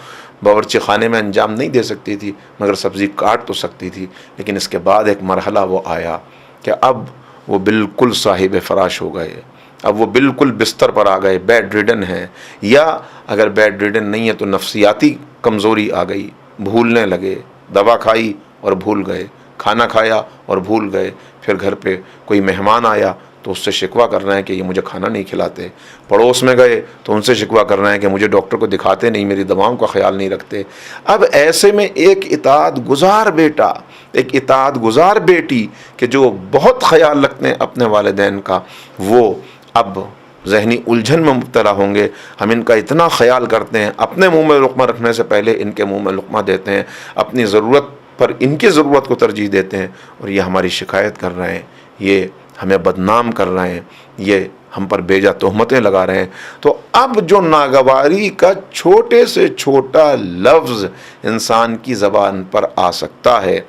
باورچی خانے میں انجام نہیں دے سکتی تھی، مگر سبزی کاٹ تو سکتی تھی. لیکن اس کے بعد ایک مرحلہ وہ آیا کہ اب وہ بالکل صاحب فراش ہو گئے، اب وہ بالکل بستر پر آ گئے، بیڈ ریڈن ہیں، یا اگر بیڈ ریڈن نہیں ہے تو نفسیاتی کمزوری آ گئی. بھولنے لگے، دوا کھائی اور بھول گئے، کھانا کھایا اور بھول گئے. پھر گھر پہ کوئی مہمان آیا تو اس سے شکوہ کرنا ہے کہ یہ مجھے کھانا نہیں کھلاتے. پڑوس میں گئے تو ان سے شکوہ کرنا ہے کہ مجھے ڈاکٹر کو دکھاتے نہیں، میری دواؤں کا خیال نہیں رکھتے. اب ایسے میں ایک اطاعت گزار بیٹا، ایک اطاعت گزار بیٹی کہ جو بہت خیال رکھتے ہیں اپنے والدین کا، وہ اب ذہنی الجھن میں مبتلا ہوں گے. ہم ان کا اتنا خیال کرتے ہیں، اپنے منہ میں لقمہ رکھنے سے پہلے ان کے منہ میں لقمہ دیتے ہیں، اپنی ضرورت پر ان کی ضرورت کو ترجیح دیتے ہیں، اور یہ ہماری شکایت کر رہے ہیں، یہ ہمیں بدنام کر رہے ہیں، یہ ہم پر بیجا تہمتیں لگا رہے ہیں. تو اب جو ناگواری کا چھوٹے سے چھوٹا لفظ انسان کی زبان پر آ سکتا ہے،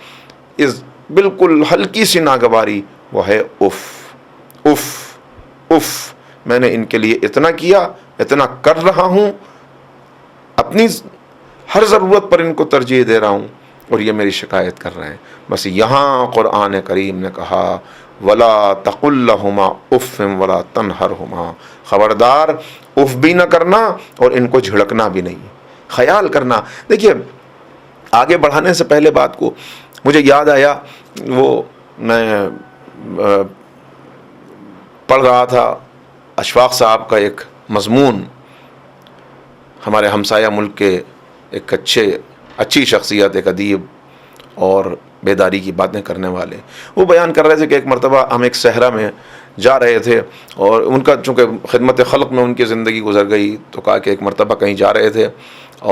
اس بالکل ہلکی سی ناگواری، وہ ہے اف. اف اف، میں نے ان کے لیے اتنا کیا، اتنا کر رہا ہوں، اپنی ہر ضرورت پر ان کو ترجیح دے رہا ہوں، اور یہ میری شکایت کر رہے ہیں. بس یہاں قرآن کریم نے کہا وَلَا تَقُلْ لَهُمَا اُفٍّ وَلَا تَنْهَرْهُمَا، خبردار اف بھی نہ کرنا اور ان کو جھڑکنا بھی نہیں، خیال کرنا. دیکھیے آگے بڑھانے سے پہلے بات کو مجھے یاد آیا، وہ میں پڑھ رہا تھا اشفاق صاحب کا ایک مضمون، ہمارے ہمسایہ ملک کے ایک اچھی شخصیت، ایک ادیب اور بیداری کی باتیں کرنے والے. وہ بیان کر رہے تھے کہ ایک مرتبہ ہم ایک صحرا میں جا رہے تھے، اور ان کا چونکہ خدمت خلق میں ان کی زندگی گزر گئی، تو کہا کہ ایک مرتبہ کہیں جا رہے تھے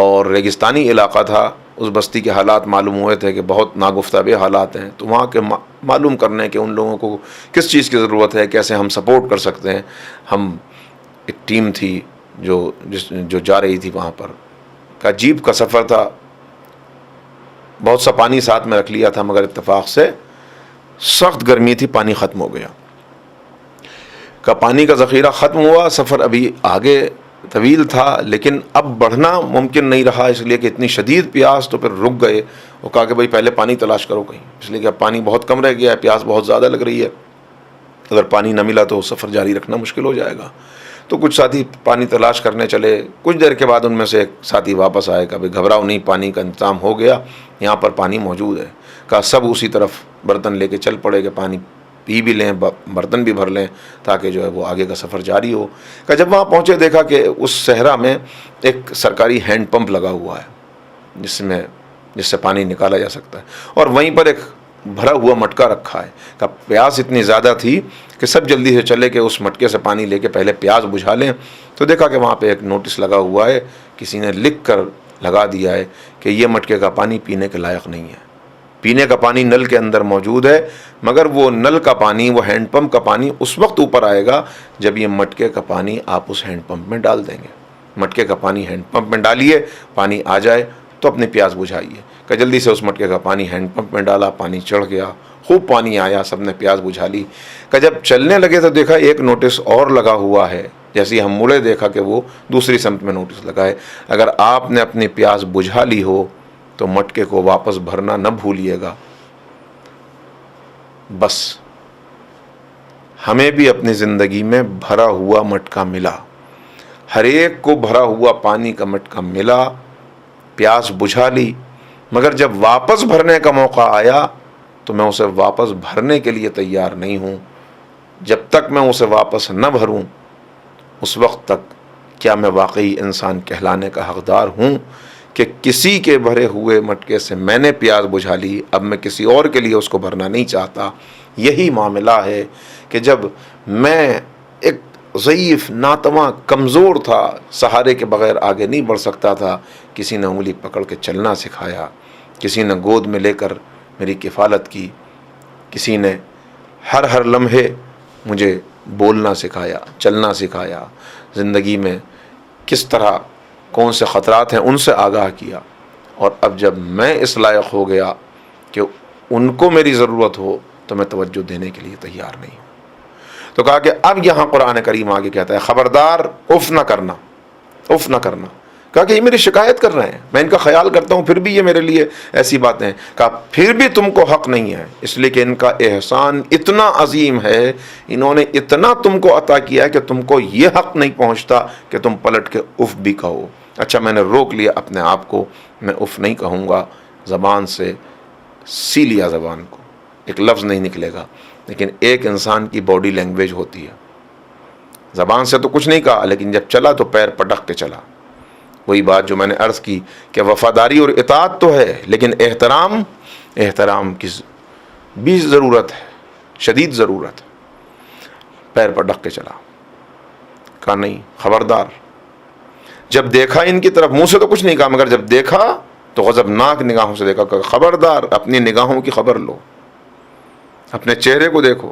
اور ریگستانی علاقہ تھا. اس بستی کے حالات معلوم ہوئے تھے کہ بہت ناگفتہ حالات ہیں، تو وہاں کے معلوم کرنے کہ ان لوگوں کو کس چیز کی ضرورت ہے، کیسے ہم سپورٹ کر سکتے ہیں. ہم ایک ٹیم تھی جو جا رہی تھی وہاں پر. کا عجیب کا سفر تھا، بہت سا پانی ساتھ میں رکھ لیا تھا، مگر اتفاق سے سخت گرمی تھی، پانی ختم ہو گیا. کا پانی کا ذخیرہ ختم ہوا، سفر ابھی آگے طویل تھا، لیکن اب بڑھنا ممکن نہیں رہا، اس لیے کہ اتنی شدید پیاس. تو پھر رک گئے، وہ کہا کہ بھائی پہلے پانی تلاش کرو کہیں، اس لیے کہ اب پانی بہت کم رہ گیا ہے، پیاس بہت زیادہ لگ رہی ہے، اگر پانی نہ ملا تو سفر جاری رکھنا مشکل ہو جائے گا. تو کچھ ساتھی پانی تلاش کرنے چلے. کچھ دیر کے بعد ان میں سے ایک ساتھی واپس آئے، کہ بھائی گھبراؤ نہیں، پانی کا انتظام ہو گیا، یہاں پر پانی موجود ہے. کہا سب اسی طرف برتن لے کے چل پڑے کہ پانی پی بھی لیں، برتن بھی بھر لیں، تاکہ جو ہے وہ آگے کا سفر جاری ہو. کہ جب وہاں پہنچے دیکھا کہ اس صحرا میں ایک سرکاری ہینڈ پمپ لگا ہوا ہے جس سے پانی نکالا جا سکتا ہے، اور وہیں پر ایک بھرا ہوا مٹکا رکھا ہے. کہ پیاس اتنی زیادہ تھی کہ سب جلدی سے چلے کہ اس مٹکے سے پانی لے کے پہلے پیاس بجھا لیں. تو دیکھا کہ وہاں پہ ایک نوٹس لگا ہوا ہے، کسی نے لکھ کر لگا دیا ہے کہ یہ مٹکے کا پانی پینے کے لائق نہیں ہے. پینے کا پانی نل کے اندر موجود ہے، مگر وہ نل کا پانی، وہ ہینڈ پمپ کا پانی اس وقت اوپر آئے گا جب یہ مٹکے کا پانی آپ اس ہینڈ پمپ میں ڈال دیں گے. مٹکے کا پانی ہینڈ پمپ میں ڈالیے، پانی آ جائے تو اپنی پیاس بجھائیے. کہ جلدی سے اس مٹکے کا پانی ہینڈ پمپ میں ڈالا، پانی چڑھ گیا، خوب پانی آیا، سب نے پیاس بجھا لی. کہ جب چلنے لگے تو دیکھا ایک نوٹس اور لگا ہوا ہے. جیسے ہم مڑے دیکھا کہ وہ دوسری سمت میں نوٹس لگا ہے، اگر آپ نے اپنی پیاس بجھا لی ہو تو مٹکے کو واپس بھرنا نہ بھولیے گا. بس ہمیں بھی اپنی زندگی میں بھرا ہوا مٹکا ملا، ہر ایک کو بھرا ہوا پانی کا مٹکا ملا، پیاس بجھا لی، مگر جب واپس بھرنے کا موقع آیا تو میں اسے واپس بھرنے کے لیے تیار نہیں ہوں. جب تک میں اسے واپس نہ بھروں اس وقت تک کیا میں واقعی انسان کہلانے کا حقدار ہوں کہ کسی کے بھرے ہوئے مٹکے سے میں نے پیاس بجھا لی، اب میں کسی اور کے لیے اس کو بھرنا نہیں چاہتا. یہی معاملہ ہے کہ جب میں ایک ضعیف، ناتواں، کمزور تھا، سہارے کے بغیر آگے نہیں بڑھ سکتا تھا، کسی نے انگلی پکڑ کے چلنا سکھایا، کسی نے گود میں لے کر میری کفالت کی، کسی نے ہر لمحے مجھے بولنا سکھایا، چلنا سکھایا، زندگی میں کس طرح کون سے خطرات ہیں ان سے آگاہ کیا، اور اب جب میں اس لائق ہو گیا کہ ان کو میری ضرورت ہو تو میں توجہ دینے کے لیے تیار نہیں ہوں۔ تو کہا کہ اب یہاں قرآن کریم آگے کہتا ہے خبردار اف نہ کرنا، اف نہ کرنا۔ کہا کہ یہ میری شکایت کر رہے ہیں، میں ان کا خیال کرتا ہوں پھر بھی یہ میرے لیے ایسی باتیں ہیں۔ کہا پھر بھی تم کو حق نہیں ہے، اس لیے کہ ان کا احسان اتنا عظیم ہے، انہوں نے اتنا تم کو عطا کیا ہے کہ تم کو یہ حق نہیں پہنچتا کہ تم پلٹ کے اف بھی کہو۔ اچھا میں نے روک لیا اپنے آپ کو، میں اف نہیں کہوں گا، زبان سے سی لیا زبان کو، ایک لفظ نہیں نکلے گا۔ لیکن ایک انسان کی باڈی لینگویج ہوتی ہے، زبان سے تو کچھ نہیں کہا لیکن جب چلا تو پیر پٹک کے چلا۔ وہی بات جو میں نے عرض کی کہ وفاداری اور اطاعت تو ہے لیکن احترام کی بھی ضرورت ہے، شدید ضرورت ہے۔ پیر پٹک کے چلا، کہا نہیں خبردار۔ جب دیکھا ان کی طرف، منہ سے تو کچھ نہیں کہا مگر جب دیکھا تو غضبناک نگاہوں سے دیکھا، کہا خبردار اپنی نگاہوں کی خبر لو، اپنے چہرے کو دیکھو،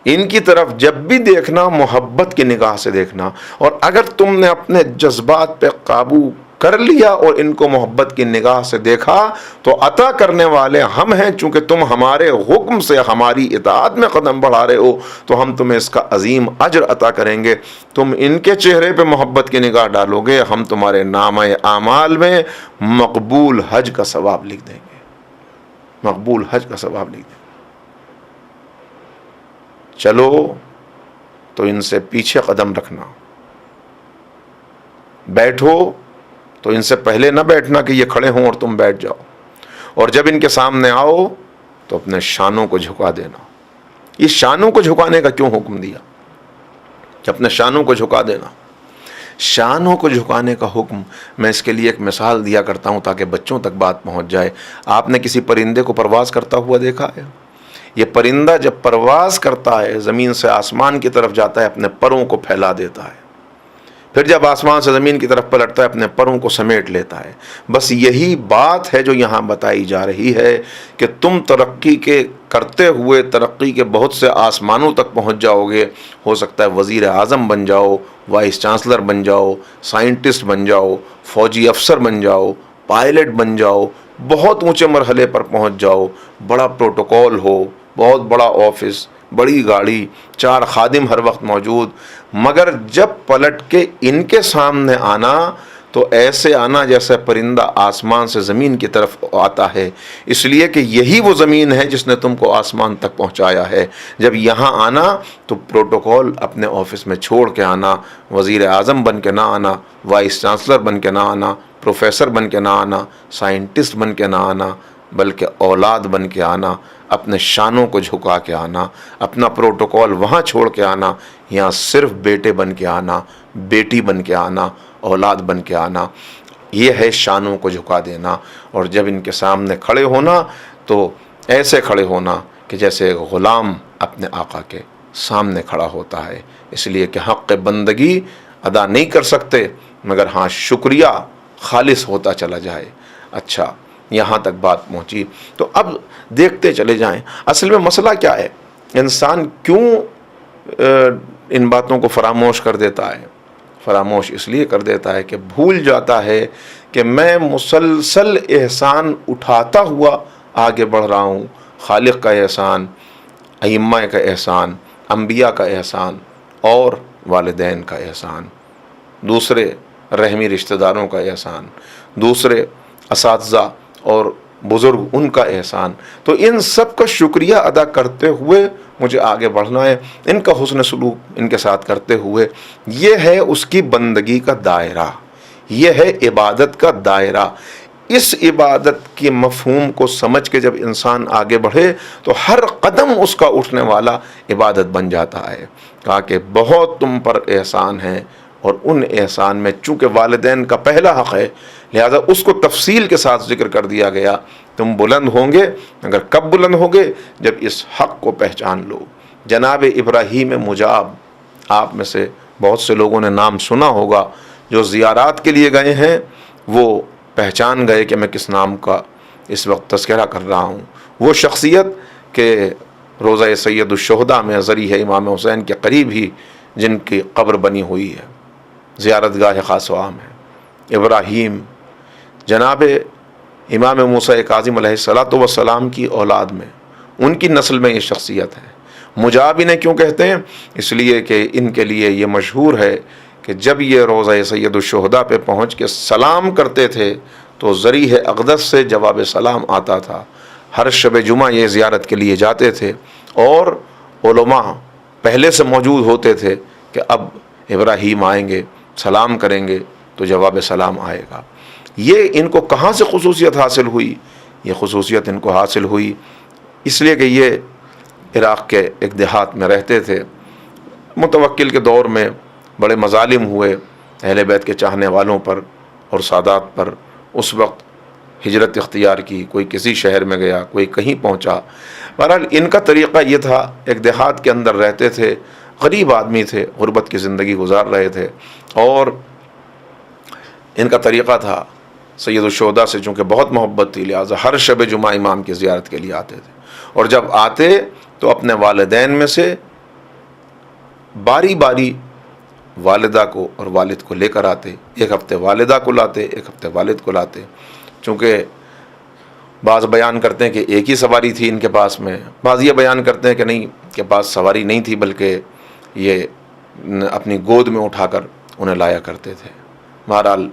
ان کی طرف جب بھی دیکھنا محبت کی نگاہ سے دیکھنا، اور اگر تم نے اپنے جذبات پہ قابو کر لیا اور ان کو محبت کی نگاہ سے دیکھا تو عطا کرنے والے ہم ہیں، چونکہ تم ہمارے حکم سے ہماری اطاعت میں قدم بڑھا رہے ہو تو ہم تمہیں اس کا عظیم اجر عطا کریں گے۔ تم ان کے چہرے پہ محبت کی نگاہ ڈالو گے، ہم تمہارے نامہ اعمال میں مقبول حج کا ثواب لکھ دیں گے، مقبول حج کا ثواب لکھ دیں گے۔ چلو تو ان سے پیچھے قدم رکھنا، بیٹھو تو ان سے پہلے نہ بیٹھنا کہ یہ کھڑے ہوں اور تم بیٹھ جاؤ، اور جب ان کے سامنے آؤ تو اپنے شانوں کو جھکا دینا۔ یہ شانوں کو جھکانے کا کیوں حکم دیا کہ اپنے شانوں کو جھکا دینا؟ شانوں کو جھکانے کا حکم میں اس کے لیے ایک مثال دیا کرتا ہوں تاکہ بچوں تک بات پہنچ جائے۔ آپ نے کسی پرندے کو پرواز کرتا ہوا دیکھا ہے؟ یہ پرندہ جب پرواز کرتا ہے زمین سے آسمان کی طرف جاتا ہے، اپنے پروں کو پھیلا دیتا ہے، پھر جب آسمان سے زمین کی طرف پلٹتا ہے اپنے پروں کو سمیٹ لیتا ہے۔ بس یہی بات ہے جو یہاں بتائی جا رہی ہے کہ تم ترقی کے کرتے ہوئے ترقی کے بہت سے آسمانوں تک پہنچ جاؤ گے، ہو سکتا ہے وزیر اعظم بن جاؤ، وائس چانسلر بن جاؤ، سائنٹسٹ بن جاؤ، فوجی افسر بن جاؤ، پائلٹ بن جاؤ، بہت اونچے مرحلے پر پہنچ جاؤ، بڑا پروٹوکول ہو، بہت بڑا آفس، بڑی گاڑی، 4 خادم ہر وقت موجود، مگر جب پلٹ کے ان کے سامنے آنا تو ایسے آنا جیسے پرندہ آسمان سے زمین کی طرف آتا ہے، اس لیے کہ یہی وہ زمین ہے جس نے تم کو آسمان تک پہنچایا ہے۔ جب یہاں آنا تو پروٹوکول اپنے آفس میں چھوڑ کے آنا، وزیر اعظم بن کے نہ آنا، وائس چانسلر بن کے نہ آنا، پروفیسر بن کے نہ آنا، سائنٹسٹ بن کے نہ آنا، بلکہ اولاد بن کے آنا، اپنے شانوں کو جھکا کے آنا، اپنا پروٹوکول وہاں چھوڑ کے آنا، یہاں صرف بیٹے بن کے آنا، بیٹی بن کے آنا، اولاد بن کے آنا۔ یہ ہے شانوں کو جھکا دینا۔ اور جب ان کے سامنے کھڑے ہونا تو ایسے کھڑے ہونا کہ جیسے ایک غلام اپنے آقا کے سامنے کھڑا ہوتا ہے، اس لیے کہ حق بندگی ادا نہیں کر سکتے مگر ہاں شکریہ خالص ہوتا چلا جائے۔ اچھا یہاں تک بات پہنچی تو اب دیکھتے چلے جائیں اصل میں مسئلہ کیا ہے، انسان کیوں ان باتوں کو فراموش کر دیتا ہے۔ فراموش اس لیے کر دیتا ہے کہ بھول جاتا ہے کہ میں مسلسل احسان اٹھاتا ہوا آگے بڑھ رہا ہوں، خالق کا احسان، ائمہ کا احسان، انبیاء کا احسان اور والدین کا احسان، دوسرے رحمی رشتہ داروں کا احسان، دوسرے اساتذہ اور بزرگ ان کا احسان، تو ان سب کا شکریہ ادا کرتے ہوئے مجھے آگے بڑھنا ہے، ان کا حسن سلوک ان کے ساتھ کرتے ہوئے۔ یہ ہے اس کی بندگی کا دائرہ، یہ ہے عبادت کا دائرہ۔ اس عبادت کے مفہوم کو سمجھ کے جب انسان آگے بڑھے تو ہر قدم اس کا اٹھنے والا عبادت بن جاتا ہے۔ کہا کہ بہت تم پر احسان ہے، اور ان احسان میں چونکہ والدین کا پہلا حق ہے لہذا اس کو تفصیل کے ساتھ ذکر کر دیا گیا۔ تم بلند ہوں گے، مگر کب بلند ہوں گے؟ جب اس حق کو پہچان لو۔ جناب ابراہیم مجاب، آپ میں سے بہت سے لوگوں نے نام سنا ہوگا، جو زیارات کے لیے گئے ہیں وہ پہچان گئے کہ میں کس نام کا اس وقت تذکرہ کر رہا ہوں۔ وہ شخصیت کہ روضہ سید الشہداء میں ضریح امام حسین کے قریب ہی جن کی قبر بنی ہوئی ہے، زیارت گاہ خاص و عام ہے۔ ابراہیم جناب امام موسیٰ کاظم علیہ الصلوۃ والسلام کی اولاد میں، ان کی نسل میں یہ شخصیت ہے۔ مجاب انہیں کیوں کہتے ہیں؟ اس لیے کہ ان کے لیے یہ مشہور ہے کہ جب یہ روضہ سید الشہداء پہ پہنچ کے سلام کرتے تھے تو ذریح اقدس سے جواب سلام آتا تھا۔ ہر شب جمعہ یہ زیارت کے لیے جاتے تھے اور علماء پہلے سے موجود ہوتے تھے کہ اب ابراہیم آئیں گے، سلام کریں گے تو جواب سلام آئے گا۔ یہ ان کو کہاں سے خصوصیت حاصل ہوئی؟ یہ خصوصیت ان کو حاصل ہوئی اس لیے کہ یہ عراق کے ایک دیہات میں رہتے تھے۔ متوکل کے دور میں بڑے مظالم ہوئے اہل بیت کے چاہنے والوں پر اور سادات پر۔ اس وقت ہجرت اختیار کی، کوئی کسی شہر میں گیا، کوئی کہیں پہنچا۔ بہرحال ان کا طریقہ یہ تھا، ایک دیہات کے اندر رہتے تھے، غریب آدمی تھے، غربت کی زندگی گزار رہے تھے، اور ان کا طریقہ تھا سید الشہداء سے چونکہ بہت محبت تھی لہٰذا ہر شب جمعہ امام کی زیارت کے لیے آتے تھے، اور جب آتے تو اپنے والدین میں سے باری باری والدہ کو اور والد کو لے کر آتے۔ ایک ہفتے والدہ کو لاتے، ایک ہفتے والد کو لاتے، چونکہ بعض بیان کرتے ہیں کہ ایک ہی سواری تھی ان کے پاس میں، بعض یہ بیان کرتے ہیں کہ نہیں، کہ پاس سواری نہیں تھی بلکہ یہ اپنی گود میں اٹھا کر انہیں لایا کرتے تھے۔ بہرحال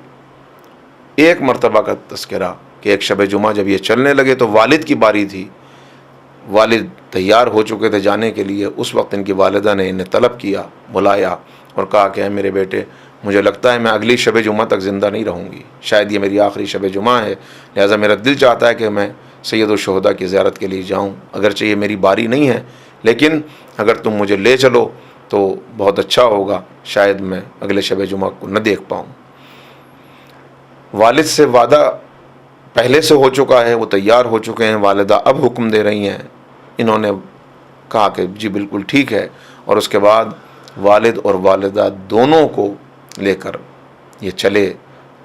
ایک مرتبہ کا تذکرہ کہ ایک شب جمعہ جب یہ چلنے لگے تو والد کی باری تھی، والد تیار ہو چکے تھے جانے کے لیے۔ اس وقت ان کی والدہ نے انہیں طلب کیا، بلایا اور کہا کہ اے میرے بیٹے، مجھے لگتا ہے میں اگلی شب جمعہ تک زندہ نہیں رہوں گی، شاید یہ میری آخری شب جمعہ ہے، لہٰذا میرا دل چاہتا ہے کہ میں سید الشہداء کی زیارت کے لیے جاؤں، اگرچہ یہ میری باری نہیں ہے لیکن اگر تم مجھے لے چلو تو بہت اچھا ہوگا، شاید میں اگلے شب جمعہ کو نہ دیکھ پاؤں۔ والد سے وعدہ پہلے سے ہو چکا ہے، وہ تیار ہو چکے ہیں، والدہ اب حکم دے رہی ہیں، انہوں نے کہا کہ جی بالکل ٹھیک ہے، اور اس کے بعد والد اور والدہ دونوں کو لے کر یہ چلے،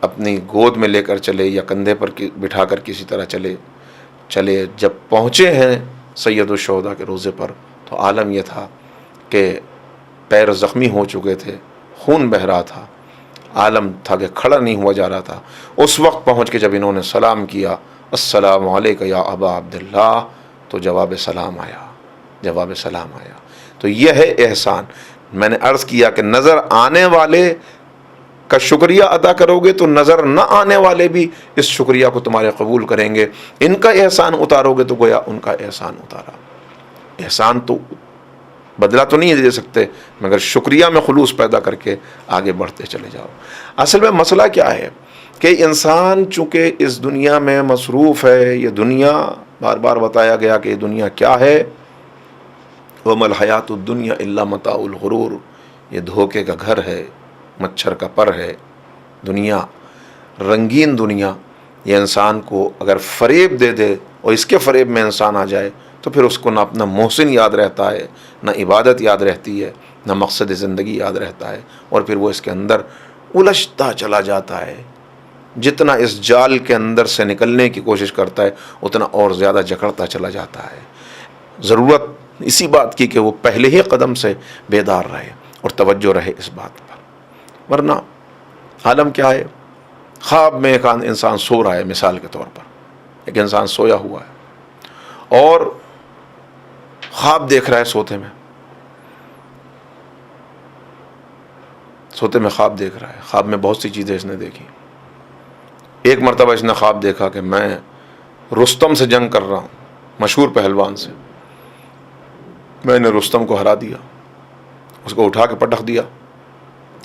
اپنی گود میں لے کر چلے یا کندھے پر بٹھا کر کسی طرح چلے۔ جب پہنچے ہیں سید الشہداء کے روضے پر تو عالم یہ تھا کہ پیر زخمی ہو چکے تھے، خون بہہ رہا تھا، عالم تھا کہ کھڑا نہیں ہوا جا رہا تھا۔ اس وقت پہنچ کے جب انہوں نے سلام کیا، السلام علیک یا ابا عبداللہ، تو جواب سلام آیا۔ تو یہ ہے احسان۔ میں نے عرض کیا کہ نظر آنے والے کا شکریہ ادا کرو گے تو نظر نہ آنے والے بھی اس شکریہ کو تمہارے قبول کریں گے۔ ان کا احسان اتارو گے تو گویا ان کا احسان اتارا۔ احسان تو بدلہ تو نہیں دے سکتے مگر شکریہ میں خلوص پیدا کر کے آگے بڑھتے چلے جاؤ۔ اصل میں مسئلہ کیا ہے کہ انسان چونکہ اس دنیا میں مصروف ہے، یہ دنیا بار بار بتایا گیا کہ یہ دنیا کیا ہے، وَمَا الْحَيَاةُ الدُّنْيَا إِلَّا مَتَاعُ الْغُرُورِ، یہ دھوکے کا گھر ہے، مچھر کا پر ہے۔ دنیا رنگین دنیا، یہ انسان کو اگر فریب دے دے اور اس کے فریب میں انسان آ جائے تو پھر اس کو نہ اپنا محسن یاد رہتا ہے، نہ عبادت یاد رہتی ہے، نہ مقصد زندگی یاد رہتا ہے، اور پھر وہ اس کے اندر الجھتا چلا جاتا ہے۔ جتنا اس جال کے اندر سے نکلنے کی کوشش کرتا ہے اتنا اور زیادہ جکڑتا چلا جاتا ہے۔ ضرورت اسی بات کی کہ وہ پہلے ہی قدم سے بیدار رہے اور توجہ رہے اس بات پر، ورنہ عالم کیا ہے؟ خواب میں ایک انسان سو رہا ہے، مثال کے طور پر ایک انسان سویا ہوا ہے اور خواب دیکھ رہا ہے، سوتے میں خواب دیکھ رہا ہے۔ خواب میں بہت سی چیزیں اس نے دیکھی۔ ایک مرتبہ اس نے خواب دیکھا کہ میں رستم سے جنگ کر رہا ہوں، مشہور پہلوان سے، میں نے رستم کو ہرا دیا، اس کو اٹھا کے پٹخ دیا،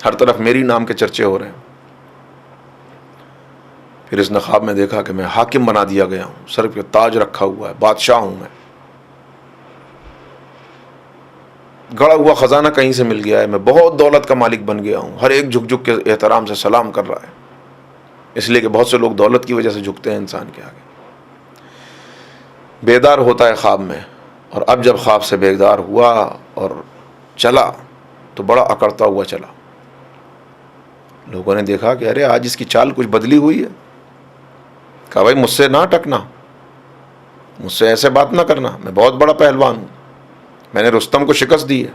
ہر طرف میری نام کے چرچے ہو رہے ہیں۔ پھر اس نے خواب میں دیکھا کہ میں حاکم بنا دیا گیا ہوں، سر پہ تاج رکھا ہوا ہے، بادشاہ ہوں میں، گڑا ہوا خزانہ کہیں سے مل گیا ہے، میں بہت دولت کا مالک بن گیا ہوں، ہر ایک جھک جھک کے احترام سے سلام کر رہا ہے، اس لیے کہ بہت سے لوگ دولت کی وجہ سے جھکتے ہیں انسان کے آگے۔ بیدار ہوتا ہے خواب میں، اور اب جب خواب سے بیدار ہوا اور چلا تو بڑا اکڑتا ہوا چلا۔ لوگوں نے دیکھا کہ ارے آج اس کی چال کچھ بدلی ہوئی ہے۔ کہا بھائی مجھ سے نہ ٹکنا، مجھ سے ایسے بات نہ کرنا، میں بہت بڑا پہلوان ہوں، میں نے رستم کو شکست دی ہے۔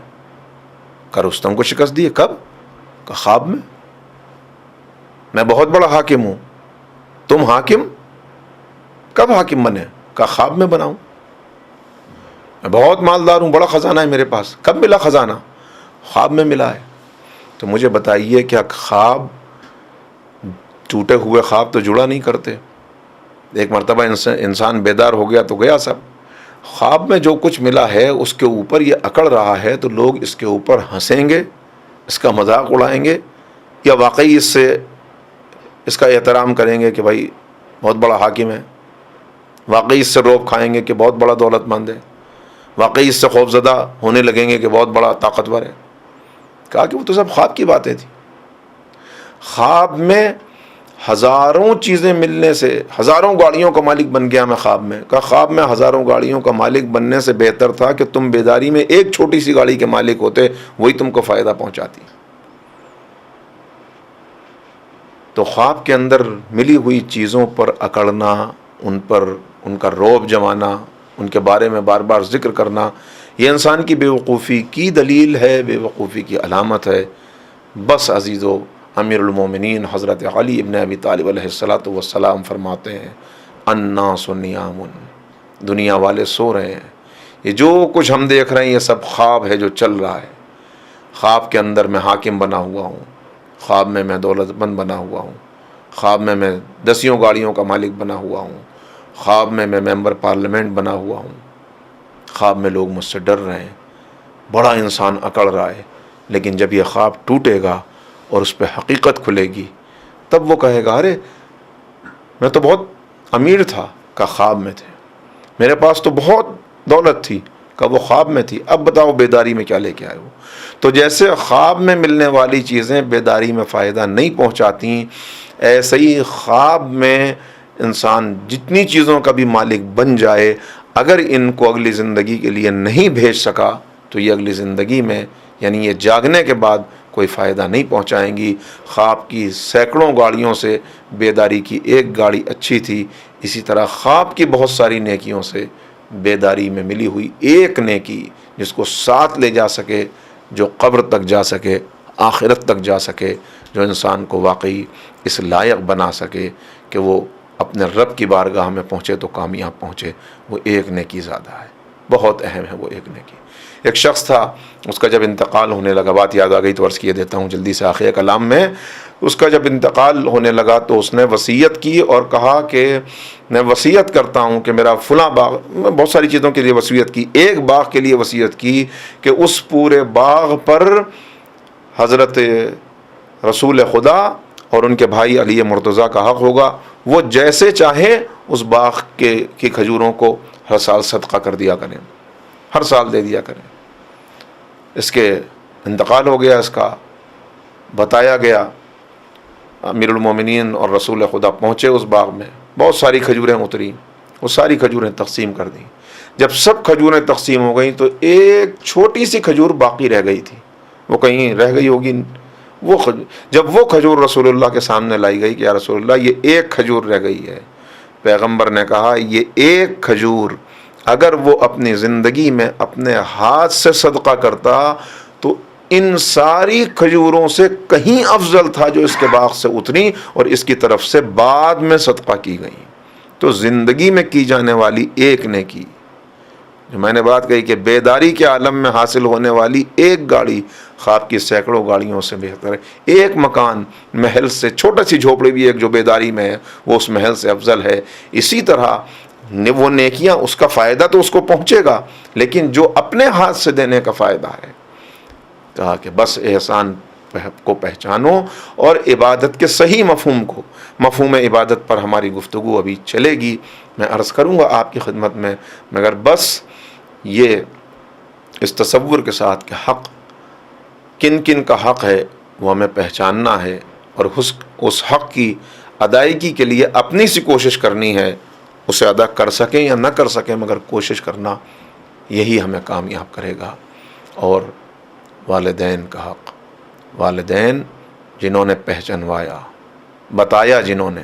کہا رستم کو شکست دی ہے؟ کب؟ کہا خواب میں۔ میں بہت بڑا حاکم ہوں. تم حاکم؟ کب حاکم بنے؟ کہا خواب میں بناؤں. میں بہت مالدار ہوں، بڑا خزانہ ہے میرے پاس. کب ملا خزانہ؟ خواب میں ملا ہے. تو مجھے بتائیے کیا خواب، ٹوٹے ہوئے خواب تو جڑا نہیں کرتے؟ ایک مرتبہ انسان بیدار ہو گیا تو گیا سب. خواب میں جو کچھ ملا ہے اس کے اوپر یہ اکڑ رہا ہے تو لوگ اس کے اوپر ہنسیں گے، اس کا مذاق اڑائیں گے، یا واقعی اس کا احترام کریں گے کہ بھائی بہت بڑا حاکم ہے، واقعی اس سے روب کھائیں گے کہ بہت بڑا دولت مند ہے، واقعی اس سے خوفزدہ ہونے لگیں گے کہ بہت بڑا طاقتور ہے. کہا کہ وہ تو سب خواب کی باتیں تھیں. خواب میں ہزاروں چیزیں ملنے سے، ہزاروں گاڑیوں کا مالک بن گیا میں خواب میں. کہا خواب میں ہزاروں گاڑیوں کا مالک بننے سے بہتر تھا کہ تم بیداری میں ایک چھوٹی سی گاڑی کے مالک ہوتے، وہی تم کو فائدہ پہنچاتی. تو خواب کے اندر ملی ہوئی چیزوں پر اکڑنا، ان کا رعب جمانا، ان کے بارے میں بار بار ذکر کرنا، یہ انسان کی بے وقوفی کی دلیل ہے، بے وقوفی کی علامت ہے. بس عزیزو، امیر المومنین حضرت علی ابن ابی طالب علیہ السلام فرماتے ہیں الناس نیام، دنیا والے سو رہے ہیں. یہ جو کچھ ہم دیکھ رہے ہیں یہ سب خواب ہے جو چل رہا ہے. خواب کے اندر میں حاکم بنا ہوا ہوں، خواب میں دولت مند بنا ہوا ہوں، خواب میں دسیوں گاڑیوں کا مالک بنا ہوا ہوں، خواب میں ممبر پارلیمنٹ بنا ہوا ہوں. خواب میں لوگ مجھ سے ڈر رہے ہیں، بڑا انسان اکڑ رہا ہے. لیکن جب یہ خواب ٹوٹے گا اور اس پہ حقیقت کھلے گی تب وہ کہے گا ارے میں تو بہت امیر تھا. کا خواب میں تھے. میرے پاس تو بہت دولت تھی. کا وہ خواب میں تھی. اب بتاؤ بیداری میں کیا لے کے آئے ہو؟ تو جیسے خواب میں ملنے والی چیزیں بیداری میں فائدہ نہیں پہنچاتی، ایسے ہی خواب میں انسان جتنی چیزوں کا بھی مالک بن جائے، اگر ان کو اگلی زندگی کے لیے نہیں بھیج سکا تو یہ اگلی زندگی میں، یعنی یہ جاگنے کے بعد کوئی فائدہ نہیں پہنچائیں گی. خواب کی سینکڑوں گاڑیوں سے بیداری کی ایک گاڑی اچھی تھی. اسی طرح خواب کی بہت ساری نیکیوں سے بیداری میں ملی ہوئی ایک نیکی جس کو ساتھ لے جا سکے، جو قبر تک جا سکے، آخرت تک جا سکے، جو انسان کو واقعی اس لائق بنا سکے کہ وہ اپنے رب کی بارگاہ میں پہنچے تو کامیاب پہنچے، وہ ایک نیکی زیادہ ہے. بہت اہم ہے وہ ایک نیکی. ایک شخص تھا، اس کا جب انتقال ہونے لگا، بات یاد آ گئی تو عرض کیے دیتا ہوں جلدی سے آخر کلام میں. اس کا جب انتقال ہونے لگا تو اس نے وصیت کی اور کہا کہ میں وصیت کرتا ہوں کہ میرا فلاں باغ، میں بہت ساری چیزوں کے لیے وصیت کی، ایک باغ کے لیے وصیت کی کہ اس پورے باغ پر حضرت رسول خدا اور ان کے بھائی علی مرتضیٰ کا حق ہوگا. وہ جیسے چاہیں اس باغ کی کھجوروں کو ہر سال صدقہ کر دیا کریں، ہر سال دے دیا کریں. اس کے انتقال ہو گیا. اس کا بتایا گیا. امیر المومنین اور رسول خدا پہنچے اس باغ میں، بہت ساری کھجوریں اتری، وہ ساری کھجوریں تقسیم کر دیں. جب سب کھجوریں تقسیم ہو گئیں تو ایک چھوٹی سی کھجور باقی رہ گئی تھی. وہ کہیں رہ گئی ہوگی. جب وہ کھجور رسول اللہ کے سامنے لائی گئی کہ یا رسول اللہ یہ ایک کھجور رہ گئی ہے، پیغمبر نے کہا یہ ایک کھجور اگر وہ اپنی زندگی میں اپنے ہاتھ سے صدقہ کرتا تو ان ساری کھجوروں سے کہیں افضل تھا جو اس کے باغ سے اتری اور اس کی طرف سے بعد میں صدقہ کی گئی. تو زندگی میں کی جانے والی ایک نیکی، جو میں نے بات کہی کہ بیداری کے عالم میں حاصل ہونے والی ایک گاڑی خواب کی سینکڑوں گاڑیوں سے بہتر ہے. ایک مکان محل سے، چھوٹا سی جھوپڑی بھی ایک جو بیداری میں ہے وہ اس محل سے افضل ہے. اسی طرح وہ نیکیاں، اس کا فائدہ تو اس کو پہنچے گا لیکن جو اپنے ہاتھ سے دینے کا فائدہ ہے. کہا کہ بس احسان کو پہچانو اور عبادت کے صحیح مفہوم کو، مفہوم عبادت پر ہماری گفتگو ابھی چلے گی، میں عرض کروں گا آپ کی خدمت میں، مگر بس یہ اس تصور کے ساتھ کہ حق کن کن کا حق ہے وہ ہمیں پہچاننا ہے اور اس حق کی ادائیگی کے لیے اپنی سی کوشش کرنی ہے. اسے ادا کر سکیں یا نہ کر سکیں مگر کوشش کرنا، یہی ہمیں کامیاب کرے گا. اور والدین کا حق، والدین جنہوں نے پہچنوایا، بتایا، جنہوں نے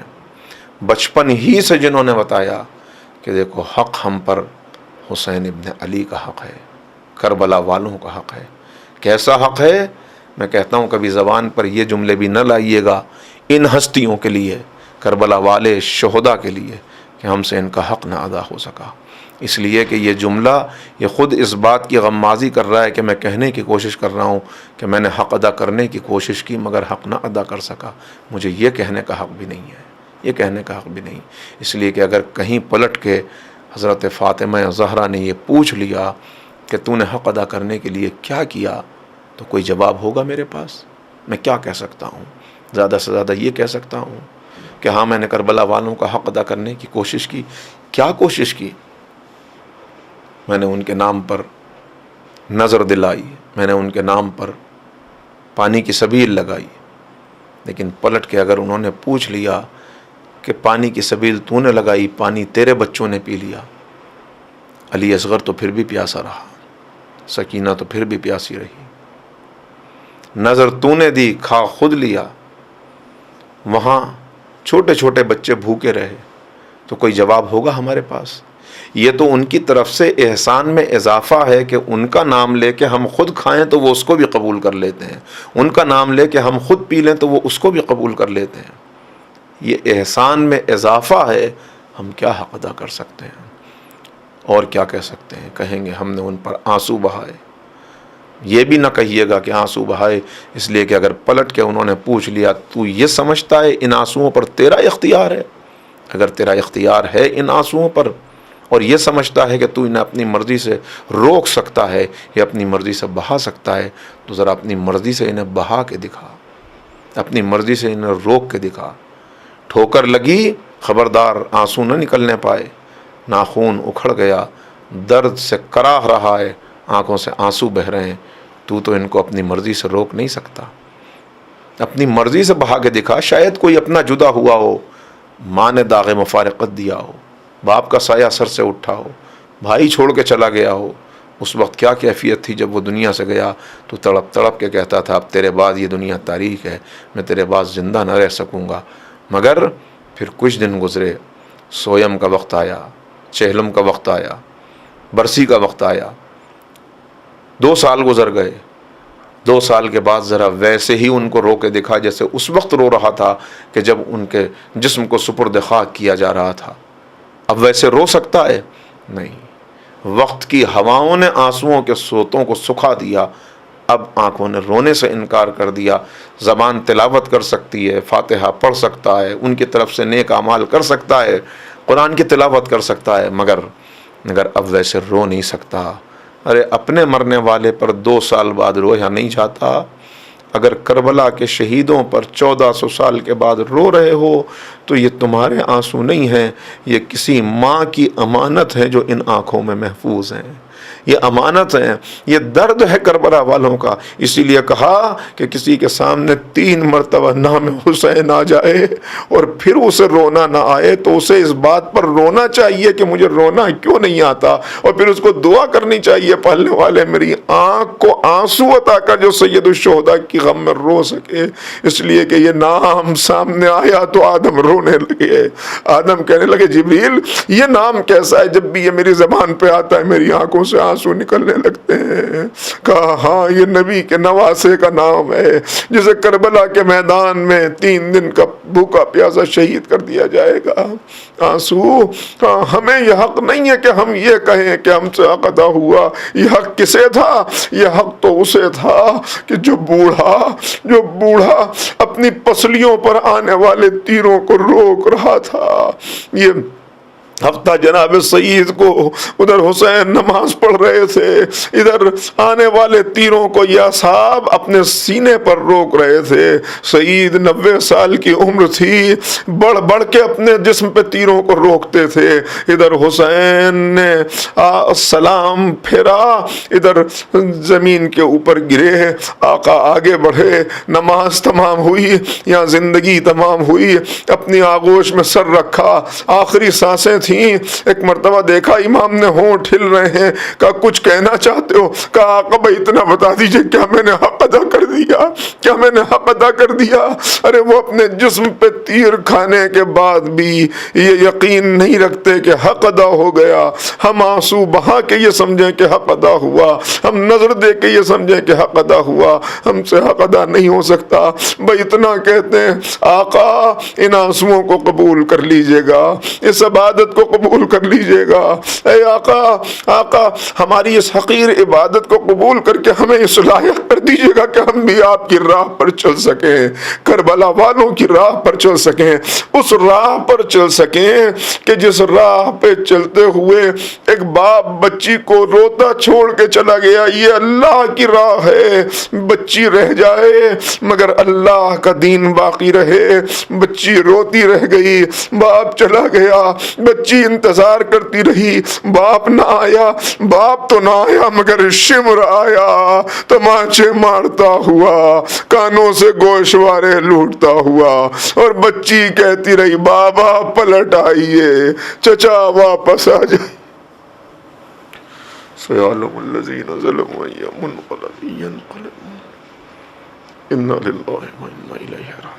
بچپن ہی سے جنہوں نے بتایا کہ دیکھو حق ہم پر حسین ابن علی کا حق ہے، کربلا والوں کا حق ہے. کیسا حق ہے؟ میں کہتا ہوں کبھی زبان پر یہ جملے بھی نہ لائیے گا ان ہستیوں کے لیے، کربلا والے شہداء کے لیے، کہ ہم سے ان کا حق نہ ادا ہو سکا، اس لیے کہ یہ جملہ یہ خود اس بات کی غمازی کر رہا ہے کہ میں کہنے کی کوشش کر رہا ہوں کہ میں نے حق ادا کرنے کی کوشش کی مگر حق نہ ادا کر سکا، مجھے یہ کہنے کا حق بھی نہیں ہے، یہ کہنے کا حق بھی نہیں۔ اس لیے کہ اگر کہیں پلٹ کے حضرت فاطمہ زہرا نے یہ پوچھ لیا کہ تو نے حق ادا کرنے کے لیے کیا کیا، تو کوئی جواب ہوگا میرے پاس؟ میں کیا کہہ سکتا ہوں؟ زیادہ سے زیادہ یہ کہہ سکتا ہوں کہ ہاں میں نے کربلا والوں کا حق ادا کرنے کی کوشش کی۔ کیا کوشش کی؟ میں نے ان کے نام پر نظر دلائی، میں نے ان کے نام پر پانی کی سبیل لگائی، لیکن پلٹ کے اگر انہوں نے پوچھ لیا کہ پانی کی سبیل تو نے لگائی، پانی تیرے بچوں نے پی لیا، علی اصغر تو پھر بھی پیاسا رہا، سکینہ تو پھر بھی پیاسی رہی، نظر تو نے دی، کھا خود لیا، وہاں چھوٹے چھوٹے بچے بھوکے رہے، تو کوئی جواب ہوگا ہمارے پاس؟ یہ تو ان کی طرف سے احسان میں اضافہ ہے کہ ان کا نام لے کے ہم خود کھائیں تو وہ اس کو بھی قبول کر لیتے ہیں، ان کا نام لے کے ہم خود پی لیں تو وہ اس کو بھی قبول کر لیتے ہیں۔ یہ احسان میں اضافہ ہے، ہم کیا حق ادا کر سکتے ہیں؟ اور کیا کہہ سکتے ہیں؟ کہیں گے ہم نے ان پر آنسو بہائے۔ یہ بھی نہ کہیے گا کہ آنسو بہائے، اس لیے کہ اگر پلٹ کے انہوں نے پوچھ لیا تو یہ سمجھتا ہے ان آنسوؤں پر تیرا اختیار ہے؟ اگر تیرا اختیار ہے ان آنسوؤں پر اور یہ سمجھتا ہے کہ تو انہیں اپنی مرضی سے روک سکتا ہے یا اپنی مرضی سے بہا سکتا ہے، تو ذرا اپنی مرضی سے انہیں بہا کے دکھا، اپنی مرضی سے انہیں روک کے دکھا۔ ٹھوکر لگی، خبردار آنسو نہ نکلنے پائے، ناخون اکھڑ گیا، درد سے کراہ رہا ہے، آنکھوں سے آنسو بہہ رہے ہیں، تو ان کو اپنی مرضی سے روک نہیں سکتا، اپنی مرضی سے بہا کے دکھا۔ شاید کوئی اپنا جدا ہوا ہو، ماں نے داغ مفارقت دیا ہو، باپ کا سایہ سر سے اٹھا ہو، بھائی چھوڑ کے چلا گیا ہو، اس وقت کیا کیفیت تھی جب وہ دنیا سے گیا تو تڑپ تڑپ کے کہتا تھا اب تیرے بعد یہ دنیا تاریخ ہے، میں تیرے بعد زندہ نہ رہ سکوں گا۔ مگر پھر کچھ دن گزرے، سویم کا وقت آیا، چہلم کا وقت آیا، برسی کا وقت آیا، 2 سال گزر گئے، 2 سال کے بعد ذرا ویسے ہی ان کو رو کے دکھا جیسے اس وقت رو رہا تھا کہ جب ان کے جسم کو سپرد خاک کیا جا رہا تھا۔ اب ویسے رو سکتا ہے؟ نہیں۔ وقت کی ہواؤں نے آنسوؤں کے سوتوں کو سکھا دیا، اب آنکھوں نے رونے سے انکار کر دیا۔ زبان تلاوت کر سکتی ہے، فاتحہ پڑھ سکتا ہے، ان کی طرف سے نیک اعمال کر سکتا ہے، قرآن کی تلاوت کر سکتا ہے، مگر اب ویسے رو نہیں سکتا۔ ارے اپنے مرنے والے پر 2 سال بعد رویا نہیں جاتا؟ اگر کربلا کے شہیدوں پر 1400 سال کے بعد رو رہے ہو تو یہ تمہارے آنسو نہیں ہیں، یہ کسی ماں کی امانت ہے جو ان آنکھوں میں محفوظ ہیں، یہ امانت ہے، یہ درد ہے کربلا والوں کا۔ اسی لیے کہا کہ کسی کے سامنے 3 مرتبہ نام حسین آ جائے اور پھر اسے رونا نہ آئے تو اسے اس بات پر رونا چاہیے کہ مجھے رونا کیوں نہیں آتا، اور پھر اس کو دعا کرنی چاہیے پالنے والے میری آنکھ کو آنسو عطا کر جو سید الشہداء کی غم میں رو سکے۔ اس لیے کہ یہ نام سامنے آیا تو آدم رونے لگے، آدم کہنے لگے جبریل یہ نام کیسا ہے، جب بھی یہ میری زبان پہ آتا ہے میری آنکھوں سے آنسو نکلنے لگتے ہیں۔ کہا ہاں یہ نبی کے نواسے کا نام ہے جسے کربلا کے میدان میں 3 دن کا بھوکا پیاسا شہید کر دیا جائے گا۔ آنسو، ہمیں یہ حق نہیں ہے کہ ہم یہ کہیں کہ ہم سے حق ادا ہوا۔ یہ حق کسے تھا؟ یہ حق تو اسے تھا کہ جو بوڑھا اپنی پسلیوں پر آنے والے تیروں کو روک رہا تھا۔ یہ ہفتہ جناب سعید کو ادھر حسین نماز پڑھ رہے تھے، ادھر آنے والے تیروں کو یہ اصحاب اپنے سینے پر روک رہے تھے۔ سعید 90 سال کی عمر تھی، بڑھ بڑھ کے اپنے جسم پہ تیروں کو روکتے تھے، ادھر حسین نے سلام پھیرا، ادھر زمین کے اوپر گرے، آقا آگے بڑھے، نماز تمام ہوئی یا زندگی تمام ہوئی، اپنی آغوش میں سر رکھا، آخری سانسیں تھیں، ایک مرتبہ دیکھا امام نے ہونٹ ہل رہے ہیں، کہا کچھ کہنا چاہتے ہو؟ کہا آقا بھائی اتنا بتا دیجئے کیا میں نے حق ادا کر دیا؟ کیا میں نے حق ادا کر دیا؟ ارے وہ اپنے جسم پہ تیر کھانے کے بعد بھی یہ یقین نہیں رکھتے کہ حق ادا ہو گیا۔ ہم آنسو بہا کے یہ سمجھیں کہ حق ادا ہوا، ہم نظر دے کے یہ سمجھیں کہ حق ادا ہوا، ہم سے حق ادا نہیں ہو سکتا۔ بھائی اتنا کہتے ہیں آقا ان آنسوؤں کو قبول کر لیجئے گا، اس عبادت کو قبول کر لیجئے گا۔ اے آقا، آقا ہماری اس حقیر عبادت کو قبول کر کے ہمیں اس لائق کر دیجئے گا کہ ہم بھی آپ کی راہ پر چل سکیں، کربلا والوں کی راہ پر چل سکیں، اس راہ پر چل سکیں کہ جس راہ پہ چلتے ہوئے ایک باپ بچی کو روتا چھوڑ کے چلا گیا، یہ اللہ کی راہ ہے، بچی رہ جائے مگر اللہ کا دین باقی رہے۔ بچی روتی رہ گئی، باپ چلا گیا، بچی انتظار کرتی رہی، باپ نہ آیا، باپ تو نہ آیا مگر شمر آیا تماچے مارتا ہوا، کانوں سے گوشوارے لوٹتا ہوا، اور بچی کہتی رہی بابا پلٹ آئیے، چچا واپس آ جائے۔ سيعلم الذين ظلموا أي منقلب ينقلبون إنا لله وإنا إليه راجعون۔